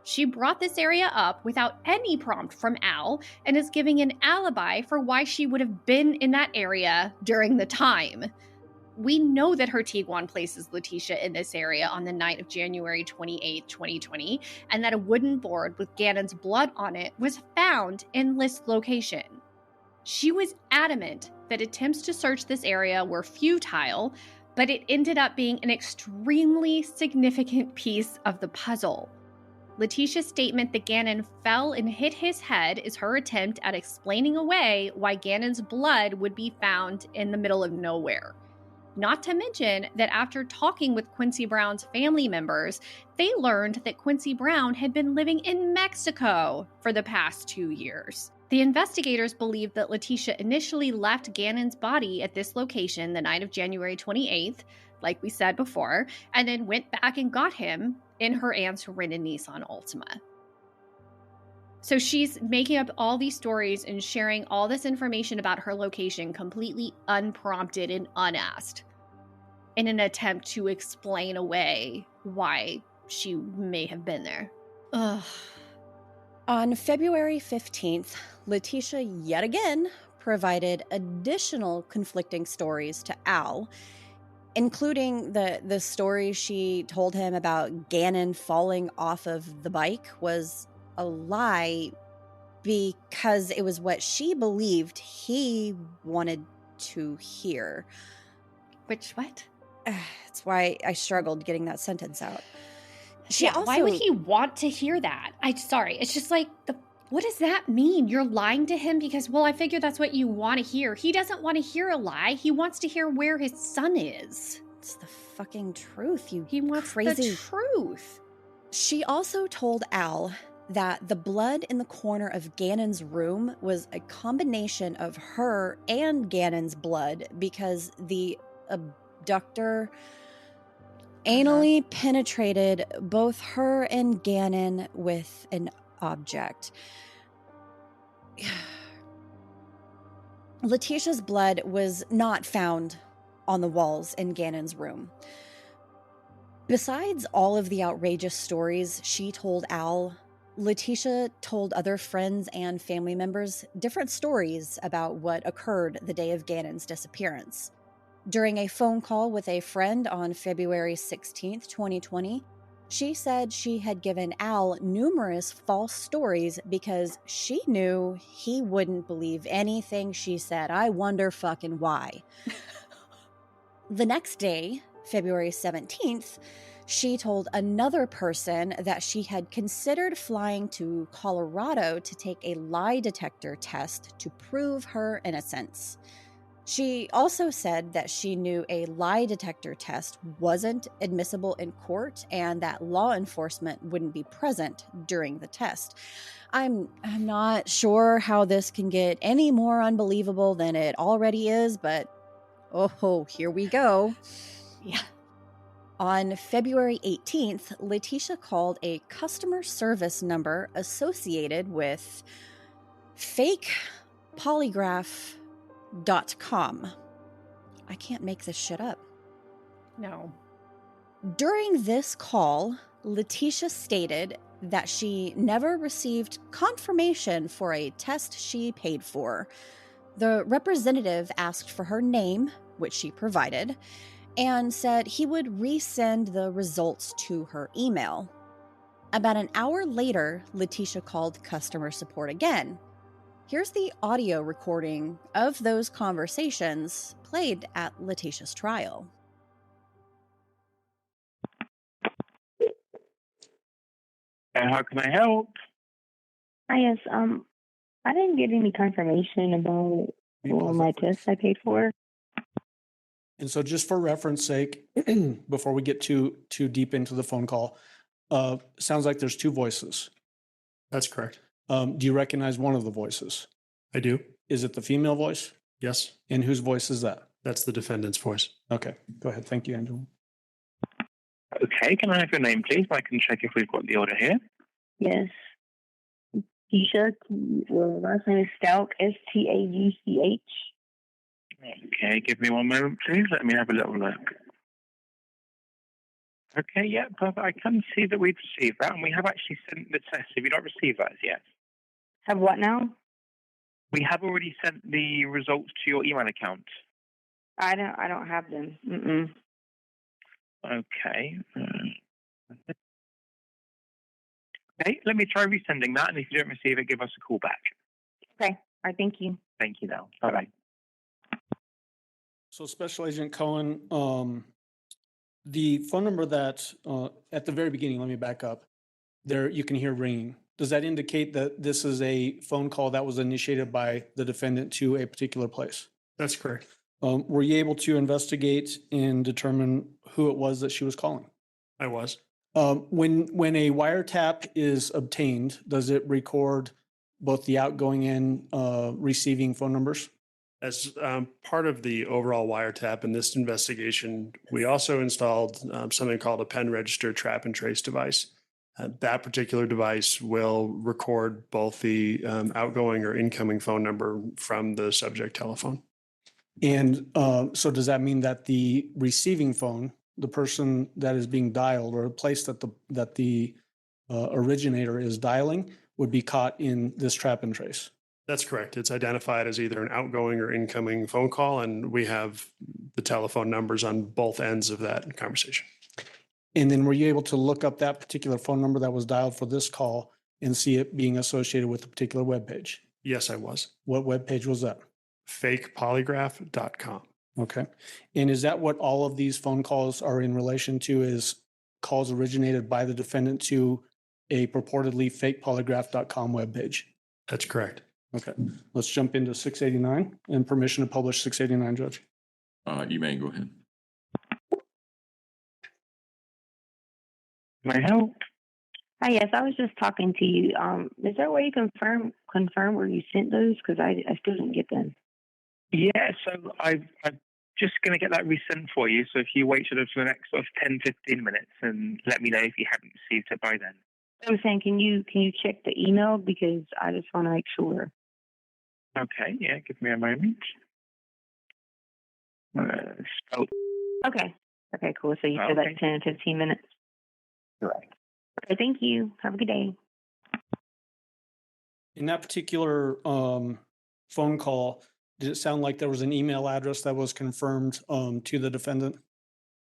She brought this area up without any prompt from Al and is giving an alibi for why she would have been in that area during the time. We know that her Tiguan places Leticia in this area on the night of January 28, 2020, and that a wooden board with Gannon's blood on it was found in this location. She was adamant that attempts to search this area were futile, but it ended up being an extremely significant piece of the puzzle. Leticia's statement that Gannon fell and hit his head is her attempt at explaining away why Gannon's blood would be found in the middle of nowhere. Not to mention that after talking with Quincy Brown's family members, they learned that Quincy Brown had been living in Mexico for the past 2 years. The investigators believe that Leticia initially left Gannon's body at this location the night of January 28th, like we said before, and then went back and got him in her aunt's rented Nissan Altima. So she's making up all these stories and sharing all this information about her location completely unprompted and unasked in an attempt to explain away why she may have been there. Ugh. On February 15th, Leticia yet again provided additional conflicting stories to Al, including the story she told him about Gannon falling off of the bike was a lie because it was what she believed he wanted to hear. Which, what? That's why I struggled getting that sentence out. Why would he want to hear that? It's just like, what does that mean? You're lying to him because, well, I figure that's what you want to hear. He doesn't want to hear a lie. He wants to hear where his son is. It's the fucking truth, He wants crazy. the truth. She also told Al that the blood in the corner of Gannon's room was a combination of her and Gannon's blood because the abductor anally penetrated both her and Gannon with an object. Leticia's blood was not found on the walls in Gannon's room. Besides all of the outrageous stories she told Al, Leticia told other friends and family members different stories about what occurred the day of Gannon's disappearance. During a phone call with a friend on February 16th, 2020, she said she had given Al numerous false stories because she knew he wouldn't believe anything she said. I wonder fucking why. The next day, February 17th, She told another person that she had considered flying to Colorado to take a lie detector test to prove her innocence. She also said that she knew a lie detector test wasn't admissible in court and that law enforcement wouldn't be present during the test. I'm not sure how this can get any more unbelievable than it already is, but oh, here we go. Yeah. On February 18th, Letecia called a customer service number associated with fakepolygraph.com. I can't make this shit up. No. During this call, Letecia stated that she never received confirmation for a test she paid for. The representative asked for her name, which she provided, and said he would resend the results to her email. About an hour later, Letecia called customer support again. Here's the audio recording of those conversations played at Leticia's trial. How can I help? Hi, yes. I didn't get any confirmation about my test I paid for. And so just for reference sake, before we get too deep into the phone call, sounds like there's two voices. That's correct. Do you recognize one of the voices? I do. Is it the female voice? Yes. And whose voice is that? That's the defendant's voice. Okay, go ahead. Thank you, Angela. Okay, can I have your name, please? I can check if we've got the order here. Yes. Tisha, last name is Stauch, Stauch. Okay, give me one moment, please. Let me have a little look. Okay, yeah, perfect. I can see that we've received that, and we have actually sent the test. Have you not received that as yet? Have what now? We have already sent the results to your email account. I don't have them. Mm-mm. Okay. Okay, let me try resending that, and if you don't receive it, give us a call back. Okay. All right. Thank you. Thank you, now. Bye-bye. So Special Agent Cohen, the phone number that at the very beginning, let me back up. There you can hear ringing. Does that indicate that this is a phone call that was initiated by the defendant to a particular place? That's correct. Were you able to investigate and determine who it was that she was calling? I was. When a wiretap is obtained, does it record both the outgoing and receiving phone numbers? As part of the overall wiretap in this investigation, we also installed something called a pen register trap and trace device. That particular device will record both the outgoing or incoming phone number from the subject telephone. And so does that mean that the receiving phone, the person that is being dialed or a place that the originator is dialing would be caught in this trap and trace? That's correct. It's identified as either an outgoing or incoming phone call, and we have the telephone numbers on both ends of that conversation. And then were you able to look up that particular phone number that was dialed for this call and see it being associated with a particular web page? Yes, I was. What web page was that? Fakepolygraph.com. Okay. And is that what all of these phone calls are in relation to, is calls originated by the defendant to a purportedly fakepolygraph.com webpage? That's correct. Okay. Let's jump into 689 and permission to publish 689, Judge. You may go ahead. May I help? Hi, yes. I was just talking to you. Is there a way you confirm where you sent those? Because I still didn't get them. Yeah, so I'm just going to get that resent for you. So if you wait for the next sort of 10, 15 minutes and let me know if you haven't received it by then. I was saying, can you check the email? Because I just want to make sure. Okay, yeah, give me a moment. Okay. Okay, cool. So you said like 10 and 15 minutes? Correct. Okay, thank you. Have a good day. In that particular phone call, did it sound like there was an email address that was confirmed to the defendant?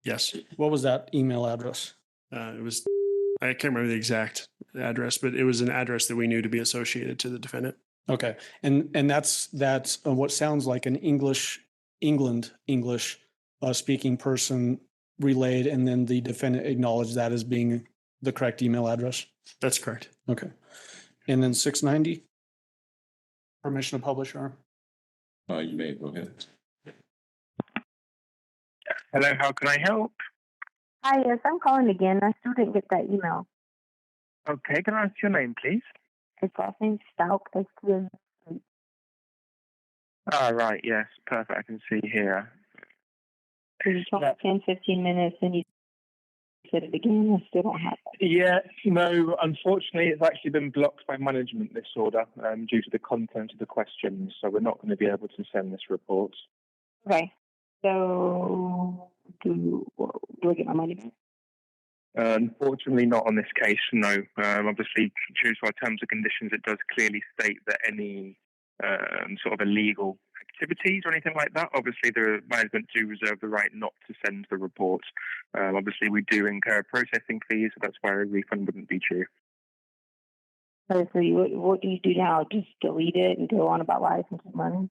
Yes. What was that email address? It was, I can't remember the exact address, but it was an address that we knew to be associated to the defendant. Okay. And that's what sounds like an England speaking person relayed, and then the defendant acknowledged that as being the correct email address? That's correct. Okay. And then 690, permission to publish, Your Honor. You may go ahead. Hello, how can I help? Hi, yes, I'm calling again. I still didn't get that email. Okay, can I ask your name, please? It's last name Stauch, S-T-A. Right, yes, perfect. I can see here. You told me 10, 15 minutes, and you said it again. I still don't have it. Yeah, no, unfortunately, it's actually been blocked by management, this order, due to the content of the questions, so we're not going to be able to send this report. Okay. So, do I get my money back? Unfortunately, not on this case, no. Obviously, due to our terms and conditions, it does clearly state that any sort of illegal activities or anything like that, obviously the management do reserve the right not to send the report. Obviously, we do incur processing fees, so that's why a refund wouldn't be due. So what do you do now? Just delete it and go on about life and keep money?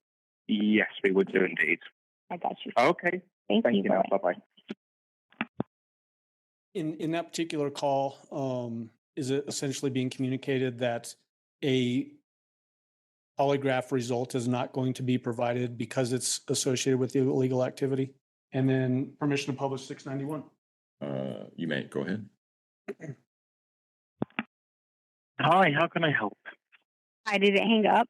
Yes, we would do indeed. I got you. Okay. Thank you. Now. Bye-bye. In that particular call, is it essentially being communicated that a polygraph result is not going to be provided because it's associated with the illegal activity? And then permission to publish 691. You may go ahead. Hi, how can I help? I did it hang up.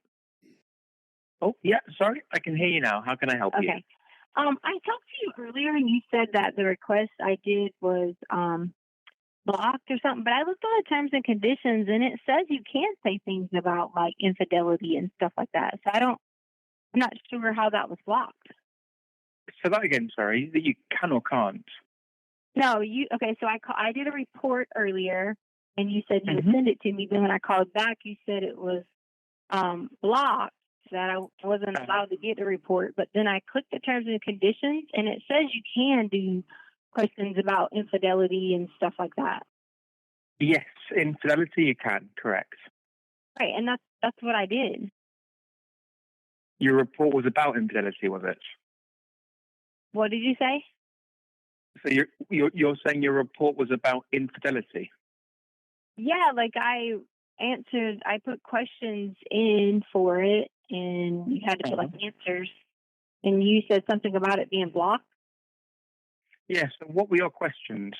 Oh, yeah, sorry, I can hear you now. How can I help you? Okay. I talked to you earlier and you said that the request I did was blocked or something, but I looked on the terms and conditions and it says you can say things about like infidelity and stuff like that. So I'm not sure how that was blocked. Say that again, sorry, that you can or can't. No, okay, so I did a report earlier and you said you would send it to me. Then when I called back, you said it was blocked, that I wasn't allowed to get the report. But then I clicked the terms and conditions and it says you can do questions about infidelity and stuff like that. Yes, infidelity you can, correct. Right, and that's what I did. Your report was about infidelity, was it? What did you say? So you're saying your report was about infidelity? Yeah, like I put questions in for it and you had to put like answers and you said something about it being blocked. Yes, so what were your questions?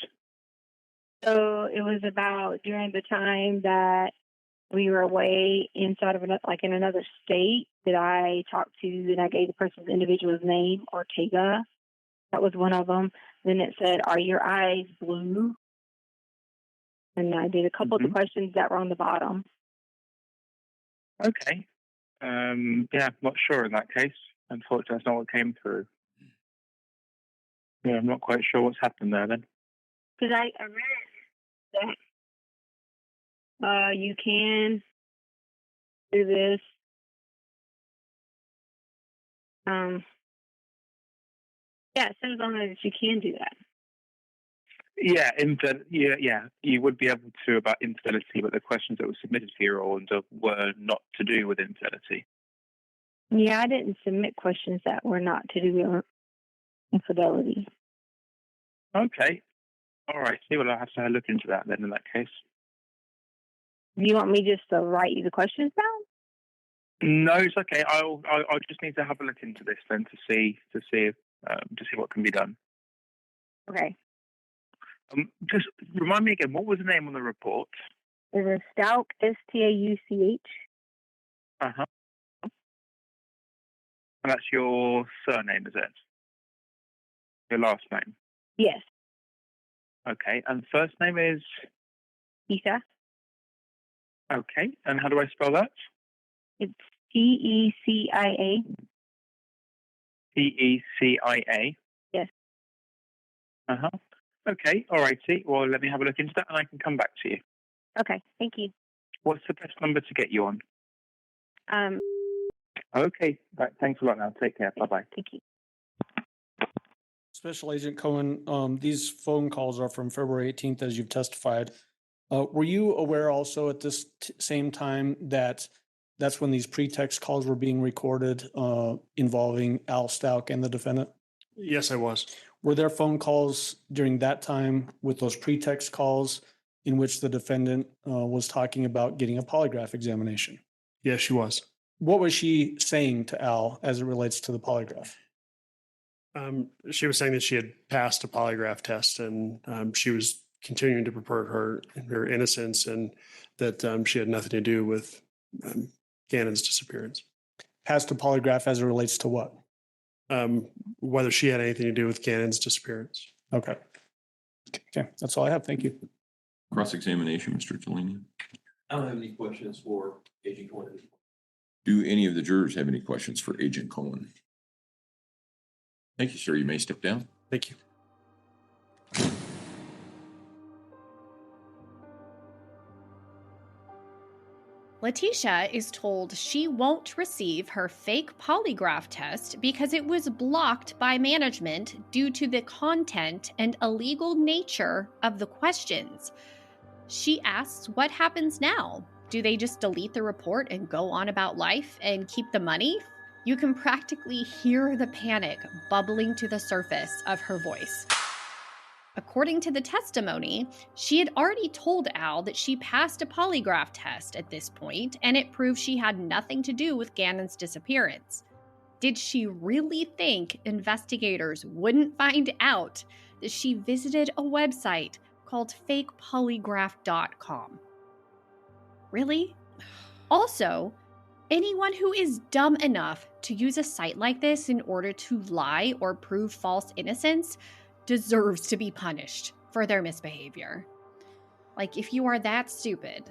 So it was about during the time that we were away inside of in another state that I talked to, and I gave the person's individual's name, Ortega. That was one of them. Then it said, "Are your eyes blue?" And I did a couple of the questions that were on the bottom. Okay. Yeah, I'm not sure in that case. Unfortunately, that's not what came through. Yeah, I'm not quite sure what's happened there then. Because I read that you can do this. Yeah, it says on there that you can do that. Yeah, you would be able to about infidelity, but the questions that were submitted for your order were not to do with infidelity. Yeah, I didn't submit questions that were not to do with infidelity. Okay. All right. See, well, I'll have to look into that then in that case. You want me just to write you the questions down? No, it's okay. I'll just need to have a look into this then to see what can be done. Okay. Just remind me again, what was the name on the report? It was Stauch, Stauch. Uh-huh. And that's your surname, is it? Your last name? Yes. Okay. And first name is? Tecia. Okay. And how do I spell that? It's Tecia. Tecia? Yes. Uh-huh. Okay. All righty. Well, let me have a look into that and I can come back to you. Okay. Thank you. What's the best number to get you on? Okay. Right. Thanks a lot now. Take care. Bye-bye. Thank you. Special Agent Cohen, these phone calls are from February 18th, as you've testified. Were you aware also at this same time that that's when these pretext calls were being recorded involving Al Stauch and the defendant? Yes, I was. Were there phone calls during that time with those pretext calls in which the defendant was talking about getting a polygraph examination? Yes, she was. What was she saying to Al as it relates to the polygraph? She was saying that she had passed a polygraph test, and she was continuing to purport her innocence, and that she had nothing to do with Gannon's disappearance. Passed a polygraph as it relates to what? Whether she had anything to do with Gannon's disappearance. Okay. Okay, that's all I have. Thank you. Cross-examination, Mr. Tellini. I don't have any questions for Agent Cohen. Do any of the jurors have any questions for Agent Cohen? Thank you, sir. You may step down. Thank you. Letecia is told she won't receive her fake polygraph test because it was blocked by management due to the content and illegal nature of the questions. She asks what happens now. Do they just delete the report and go on about life and keep the money? You can practically hear the panic bubbling to the surface of her voice. According to the testimony, she had already told Al that she passed a polygraph test at this point, and it proved she had nothing to do with Gannon's disappearance. Did she really think investigators wouldn't find out that she visited a website called fakepolygraph.com? Really? Also, anyone who is dumb enough to use a site like this in order to lie or prove false innocence deserves to be punished for their misbehavior. Like, if you are that stupid.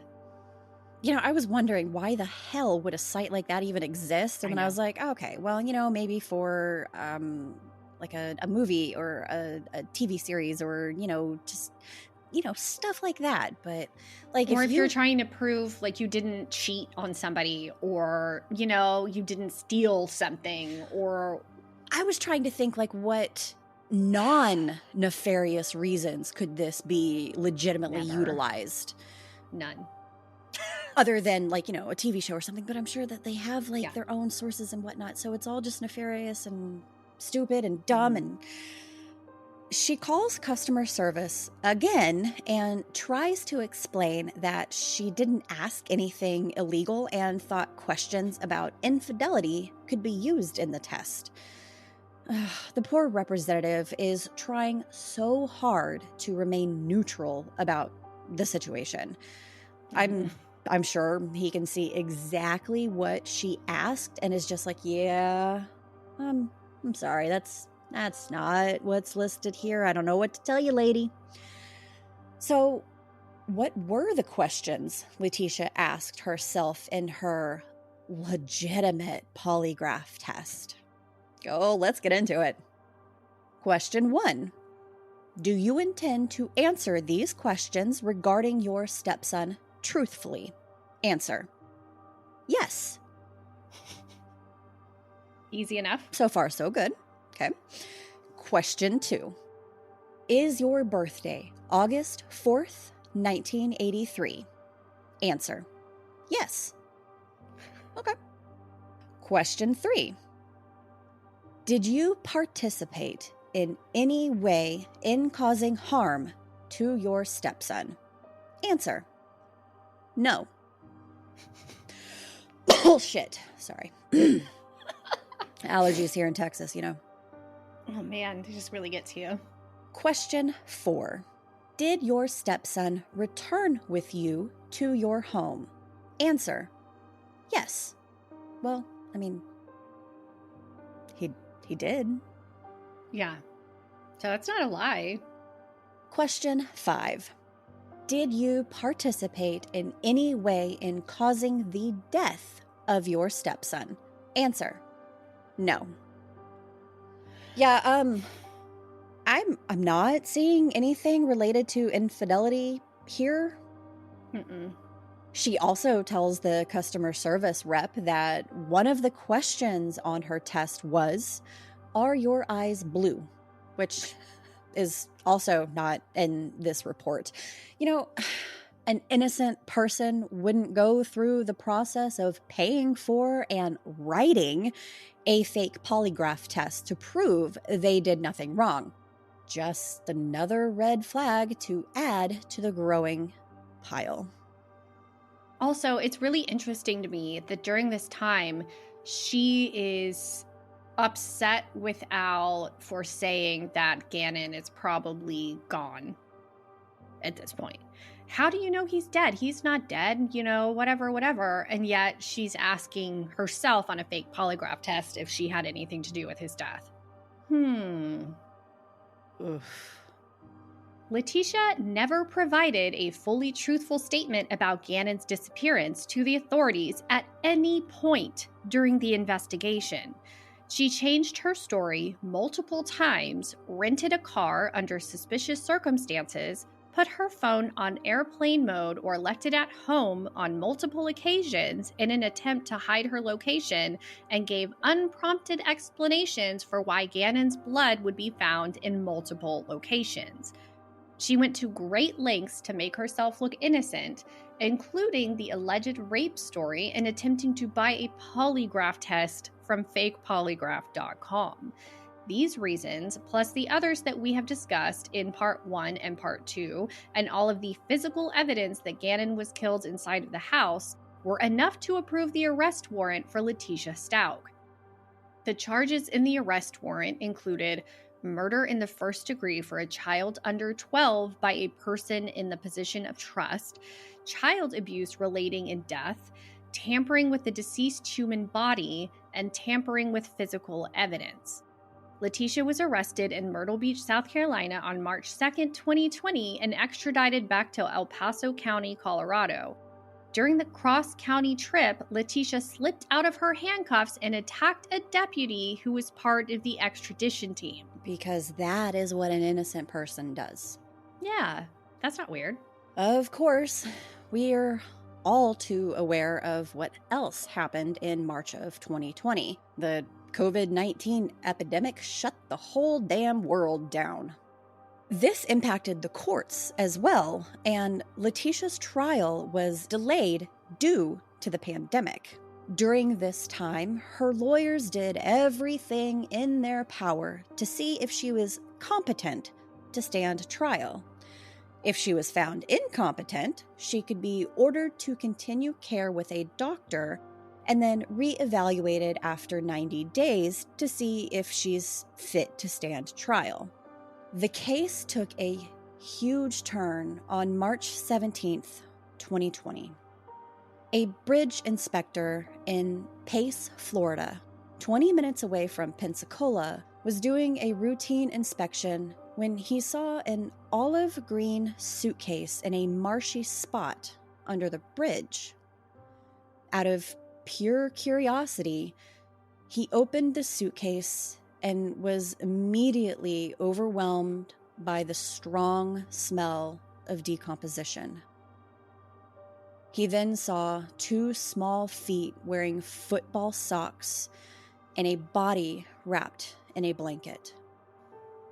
You know, I was wondering why the hell would a site like that even exist? And then I was like, okay, well, you know, maybe for like a movie or a TV series or, you know, just, you know, stuff like that. But like, or if you're trying to prove like you didn't cheat on somebody, or, you know, you didn't steal something, or I was trying to think like what non-nefarious reasons could this be legitimately utilized? None. Other than like, you know, a TV show or something, but I'm sure that they have like their own sources and whatnot. So it's all just nefarious and stupid and dumb. And she calls customer service again and tries to explain that she didn't ask anything illegal and thought questions about infidelity could be used in the test. The poor representative is trying so hard to remain neutral about the situation. I'm sure he can see exactly what she asked and is just like, yeah, I'm sorry, that's not what's listed here. I don't know what to tell you, lady. So, what were the questions Letecia asked herself in her legitimate polygraph test? Oh, let's get into it. Question 1. Do you intend to answer these questions regarding your stepson truthfully? Answer. Yes. Easy enough. So far, so good. Okay. Question 2. Is your birthday August 4th, 1983? Answer. Yes. Okay. Question 3. Did you participate in any way in causing harm to your stepson? Answer. No. Bullshit. Sorry. Allergies here in Texas, you know. Oh man, they just really get to you. Question 4. Did your stepson return with you to your home? Answer. Yes. Well, I mean, he did. Yeah. So that's not a lie. Question 5. Did you participate in any way in causing the death of your stepson? Answer. No. Yeah, I'm not seeing anything related to infidelity here. Mm-mm. She also tells the customer service rep that one of the questions on her test was, "Are your eyes blue?" Which is also not in this report. You know, an innocent person wouldn't go through the process of paying for and writing a fake polygraph test to prove they did nothing wrong. just another red flag to add to the growing pile. Also, it's really interesting to me that during this time, she is upset with Al for saying that Gannon is probably gone at this point. How do you know he's dead? He's not dead, whatever. And yet she's asking herself on a fake polygraph test if she had anything to do with his death. Oof. Letecia never provided a fully truthful statement about Gannon's disappearance to the authorities at any point during the investigation. She changed her story multiple times, rented a car under suspicious circumstances, put her phone on airplane mode, or left it at home on multiple occasions in an attempt to hide her location, and gave unprompted explanations for why Gannon's blood would be found in multiple locations. She went to great lengths to make herself look innocent, including the alleged rape story and attempting to buy a polygraph test from fakepolygraph.com. These reasons, plus the others that we have discussed in Part 1 and Part 2, and all of the physical evidence that Gannon was killed inside of the house, were enough to approve the arrest warrant for Leticia Stauch. The charges in the arrest warrant included murder in the first degree for a child under 12 by a person in the position of trust, child abuse relating in death, tampering with the deceased human body, and tampering with physical evidence. Leticia was arrested in Myrtle Beach, South Carolina on March 2nd, 2020, and extradited back to El Paso County, Colorado. During the cross-county trip, Leticia slipped out of her handcuffs and attacked a deputy who was part of the extradition team. Because that is what an innocent person does. Yeah, that's not weird. Of course, we're all too aware of what else happened in March of 2020. The COVID-19 epidemic shut the whole damn world down. This impacted the courts as well, and Leticia's trial was delayed due to the pandemic. During this time, her lawyers did everything in their power to see if she was competent to stand trial. If she was found incompetent, she could be ordered to continue care with a doctor and then reevaluated after 90 days to see if she's fit to stand trial. The case took a huge turn on March 17th, 2020. A bridge inspector in Pace, Florida, 20 minutes away from Pensacola, was doing a routine inspection when he saw an olive green suitcase in a marshy spot under the bridge. Out of pure curiosity, he opened the suitcase and was immediately overwhelmed by the strong smell of decomposition. He then saw 2 small feet wearing football socks and a body wrapped in a blanket.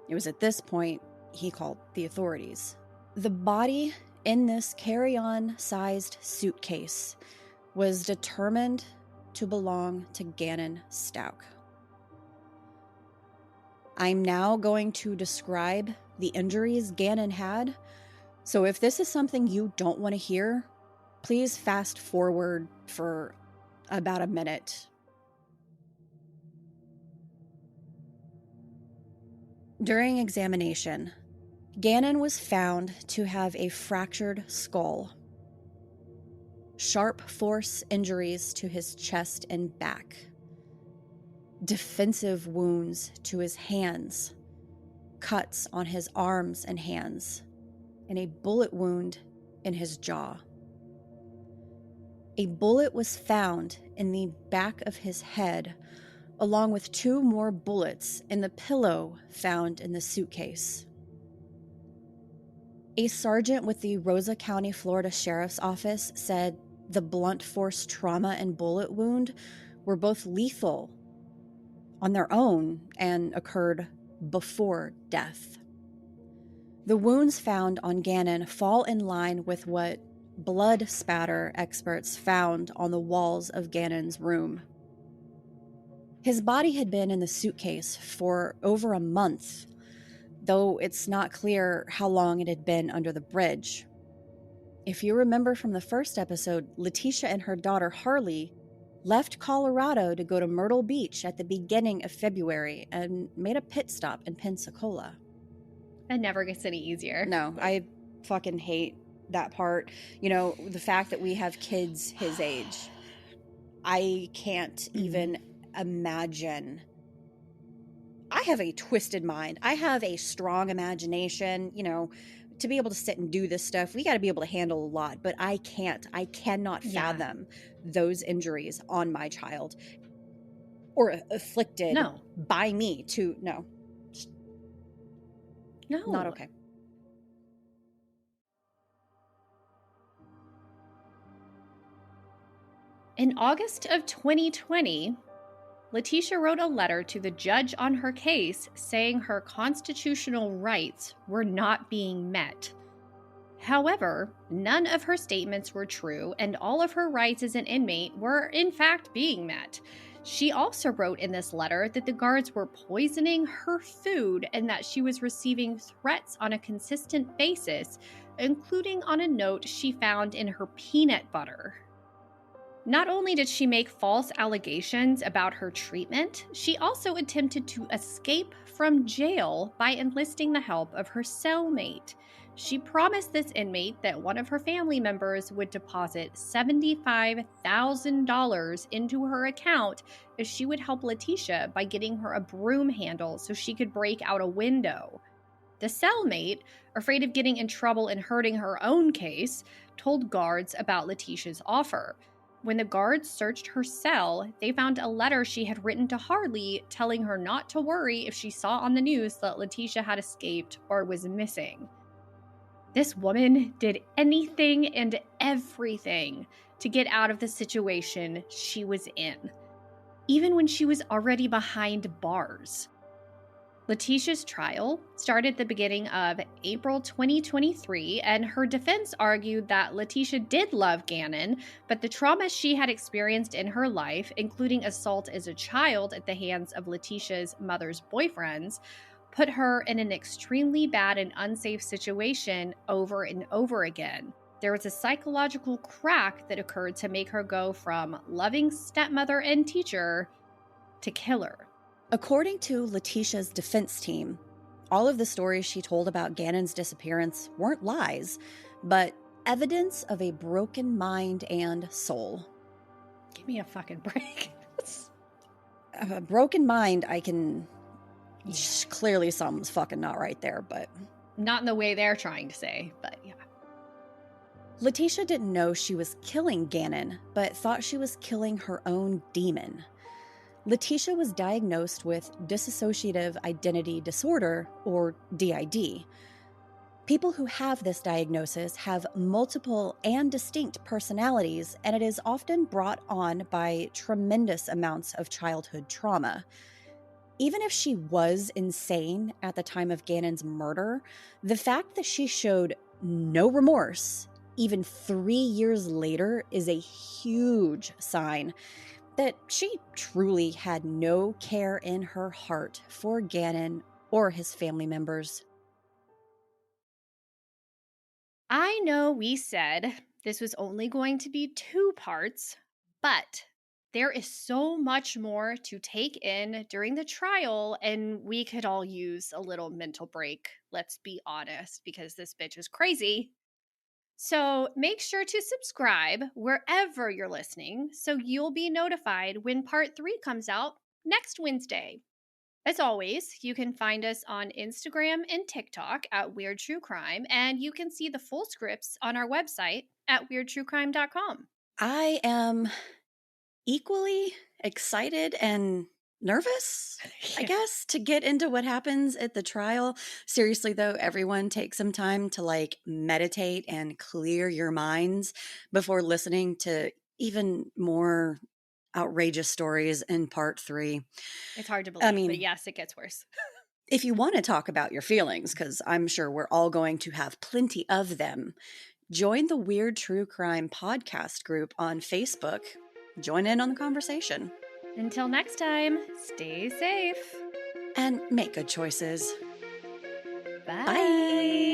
It was at this point he called the authorities. The body in this carry-on-sized suitcase was determined to belong to Gannon Stauch. I'm now going to describe the injuries Gannon had, so if this is something you don't want to hear, please fast forward for about a minute. During examination, Gannon was found to have a fractured skull, sharp force injuries to his chest and back, defensive wounds to his hands, cuts on his arms and hands, and a bullet wound in his jaw. A bullet was found in the back of his head, along with 2 more bullets in the pillow found in the suitcase. A sergeant with the Rosa County, Florida Sheriff's Office said the blunt force trauma and bullet wound were both lethal on their own and occurred before death. The wounds found on Gannon fall in line with what blood spatter experts found on the walls of Gannon's room. His body had been in the suitcase for over a month. though it's not clear how long it had been under the bridge. If you remember from the first episode, Leticia and her daughter Harley left Colorado to go to Myrtle Beach at the beginning of February and made a pit stop in Pensacola. That never gets any easier. No, I fucking hate that part. You know, the fact that we have kids his age. I can't even imagine. I have a twisted mind. I have a strong imagination. You know, to be able to sit and do this stuff, we got to be able to handle a lot. But I can't. I cannot fathom those injuries on my child or afflicted by me to. No. Not okay. In August of 2020, Letecia wrote a letter to the judge on her case saying her constitutional rights were not being met. However, none of her statements were true, and all of her rights as an inmate were in fact being met. She also wrote in this letter that the guards were poisoning her food and that she was receiving threats on a consistent basis, including on a note she found in her peanut butter. Not only did she make false allegations about her treatment, she also attempted to escape from jail by enlisting the help of her cellmate. She promised this inmate that one of her family members would deposit $75,000 into her account if she would help Letecia by getting her a broom handle so she could break out a window. The cellmate, afraid of getting in trouble and hurting her own case, told guards about Leticia's offer. When the guards searched her cell, they found a letter she had written to Harley telling her not to worry if she saw on the news that Letecia had escaped or was missing. This woman did anything and everything to get out of the situation she was in, even when she was already behind bars. Leticia's trial started at the beginning of April 2023, and her defense argued that Letecia did love Gannon, but the trauma she had experienced in her life, including assault as a child at the hands of Leticia's mother's boyfriends, put her in an extremely bad and unsafe situation over and over again. There was a psychological crack that occurred to make her go from loving stepmother and teacher to killer. According to Leticia's defense team, all of the stories she told about Gannon's disappearance weren't lies, but evidence of a broken mind and soul. Give me a fucking break. A broken mind, I can... Clearly something's fucking not right there, but... Not in the way they're trying to say, but yeah. Letecia didn't know she was killing Gannon, but thought she was killing her own demon. Letecia was diagnosed with dissociative identity disorder, or DID. People who have this diagnosis have multiple and distinct personalities, and it is often brought on by tremendous amounts of childhood trauma. Even if she was insane at the time of Gannon's murder, the fact that she showed no remorse, even 3 years later, is a huge sign that she truly had no care in her heart for Gannon or his family members. I know we said this was only going to be 2 parts, but there is so much more to take in during the trial, and we could all use a little mental break, let's be honest, because this bitch is crazy. So make sure to subscribe wherever you're listening so you'll be notified when part 3 comes out next Wednesday. As always, you can find us on Instagram and TikTok at Weird True Crime, and you can see the full scripts on our website at weirdtruecrime.com. I am equally excited and nervous, I guess, to get into what happens at the trial. Seriously, though, everyone take some time to meditate and clear your minds before listening to even more outrageous stories in part 3. It's hard to believe, but yes, it gets worse. If you want to talk about your feelings, because I'm sure we're all going to have plenty of them, join the Weird True Crime podcast group on Facebook. Join in on the conversation. Until next time, stay safe. And make good choices. Bye. Bye.